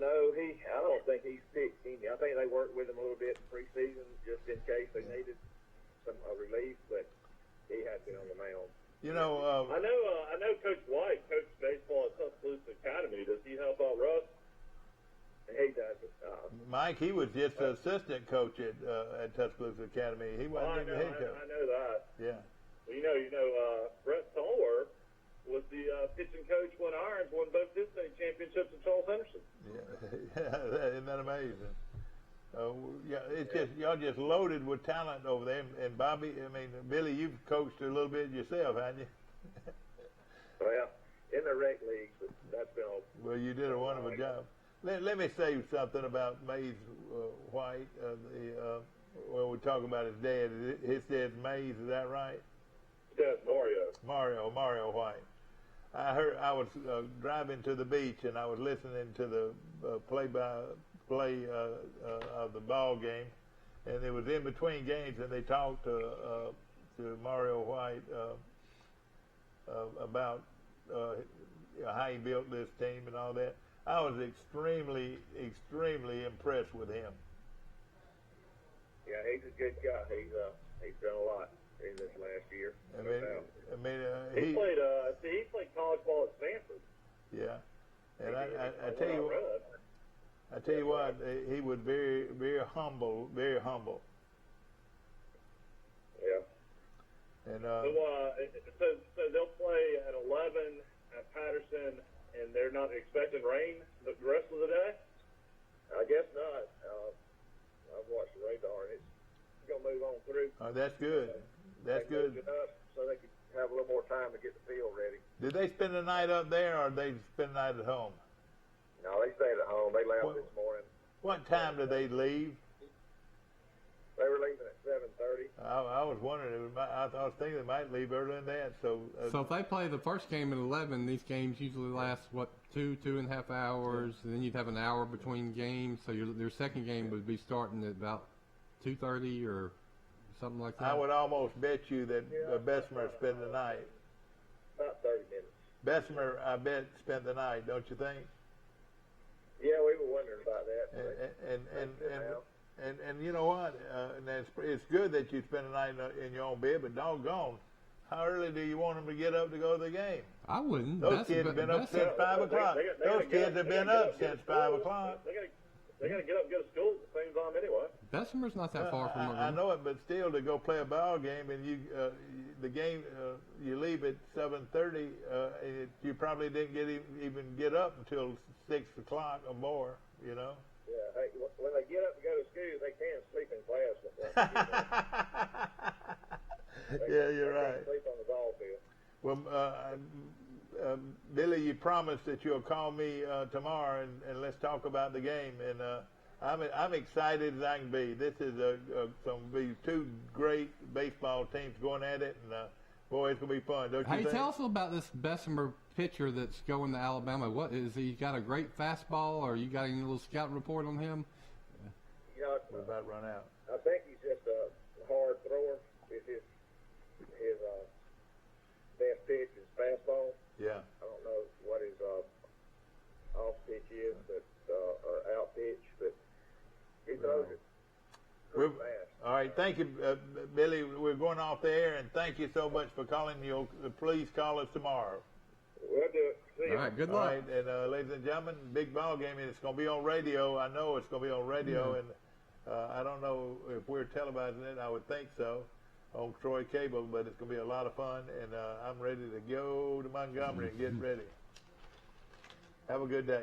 No, I don't think he's pitched any. I think they worked with him a little bit in preseason just in case they needed some relief, but he had been on the mound. You know, I know Coach White coached baseball at Tuscaloosa Academy. Does he help out Russ? He does. Mike, he was just an assistant coach at Tuscaloosa Academy. He wasn't even head coach. I know that. Yeah. Well, you know, Brett Stallworth was the pitching coach when Irons won both his state championships at Charles Henderson. Yeah, isn't that amazing? Yeah, it's just y'all just loaded with talent over there. And Bobby, I mean, Billy, you've coached a little bit yourself, haven't you? Well, in the rec leagues, but that's been all. Well, you did a wonderful job. Let me say something about Mays White. Well, we're talking about his dad. His dad's Mays, is that right? Yes, Mario. Mario White. I was driving to the beach and I was listening to the play-by-play of the ball game, and it was in between games, and they talked to Mario White about how he built this team and all that. I was extremely impressed with him. Yeah, he's a good guy. He's done a lot in this last year. He played college ball at Stanford. Yeah, and I tell you what, he was very humble, very humble. Yeah. And so they'll play at 11 at Patterson, and they're not expecting rain the rest of the day? I guess not. I've watched the radar, and it's going to move on through. Oh, that's good. That's good. So they could have a little more time to get the field ready. Did they spend the night up there, or did they spend the night at home? No, they stayed at home. They left this morning. What time did they leave? They were leaving at 7:30. I was wondering. I was thinking they might leave earlier than that. So if they play the first game at 11, these games usually last, 2.5 hours, and then you'd have an hour between games. So your second game would be starting at about 2:30 or something like that. I would almost bet you that Bessemer spent the night. About 30 minutes. Bessemer, I bet, spent the night, don't you think? Yeah, we were wondering about that. And you know what? And it's good that you spend the night in your own bed, but doggone, how early do you want them to get up to go to the game? I wouldn't. Those kids have been up since 5 o'clock. Those kids have been up since 5 o'clock. They got to get up and go to school at the same time anyway. Bessemer's not that far from I know it, but still, to go play a ball game and the game you leave at 7:30, you probably didn't even get up until 6 o'clock or more. You know. Yeah, hey, when they get up and go to school, they can't sleep in class. Yeah, you're right. Sleep on the ball field. Well, Billy, you promised that you'll call me tomorrow and let's talk about the game. And I'm excited as I can be. This is going to be 2 great baseball teams going at it, and boy, it's going to be fun. Don't you think? Hey, tell us about this Bessemer pitcher that's going to Alabama. What is he got a great fastball, or you got any little scouting report on him? You know, we're about to run out. I think he's just a hard thrower. It's his best pitch is fastball. Yeah. I don't know what his off pitch is, but or out pitch, but he throws it pretty fast. All right, thank you, Billy. We're going off the air, and thank you so much for calling. Please call us tomorrow. We'll do it. See you. All right, good luck. All right, and ladies and gentlemen, big ball game, and it's going to be on radio. I know it's going to be on radio, and I don't know if we're televising it. I would think so. on Troy Cable, but it's going to be a lot of fun, and I'm ready to go to Montgomery and get ready. Have a good day.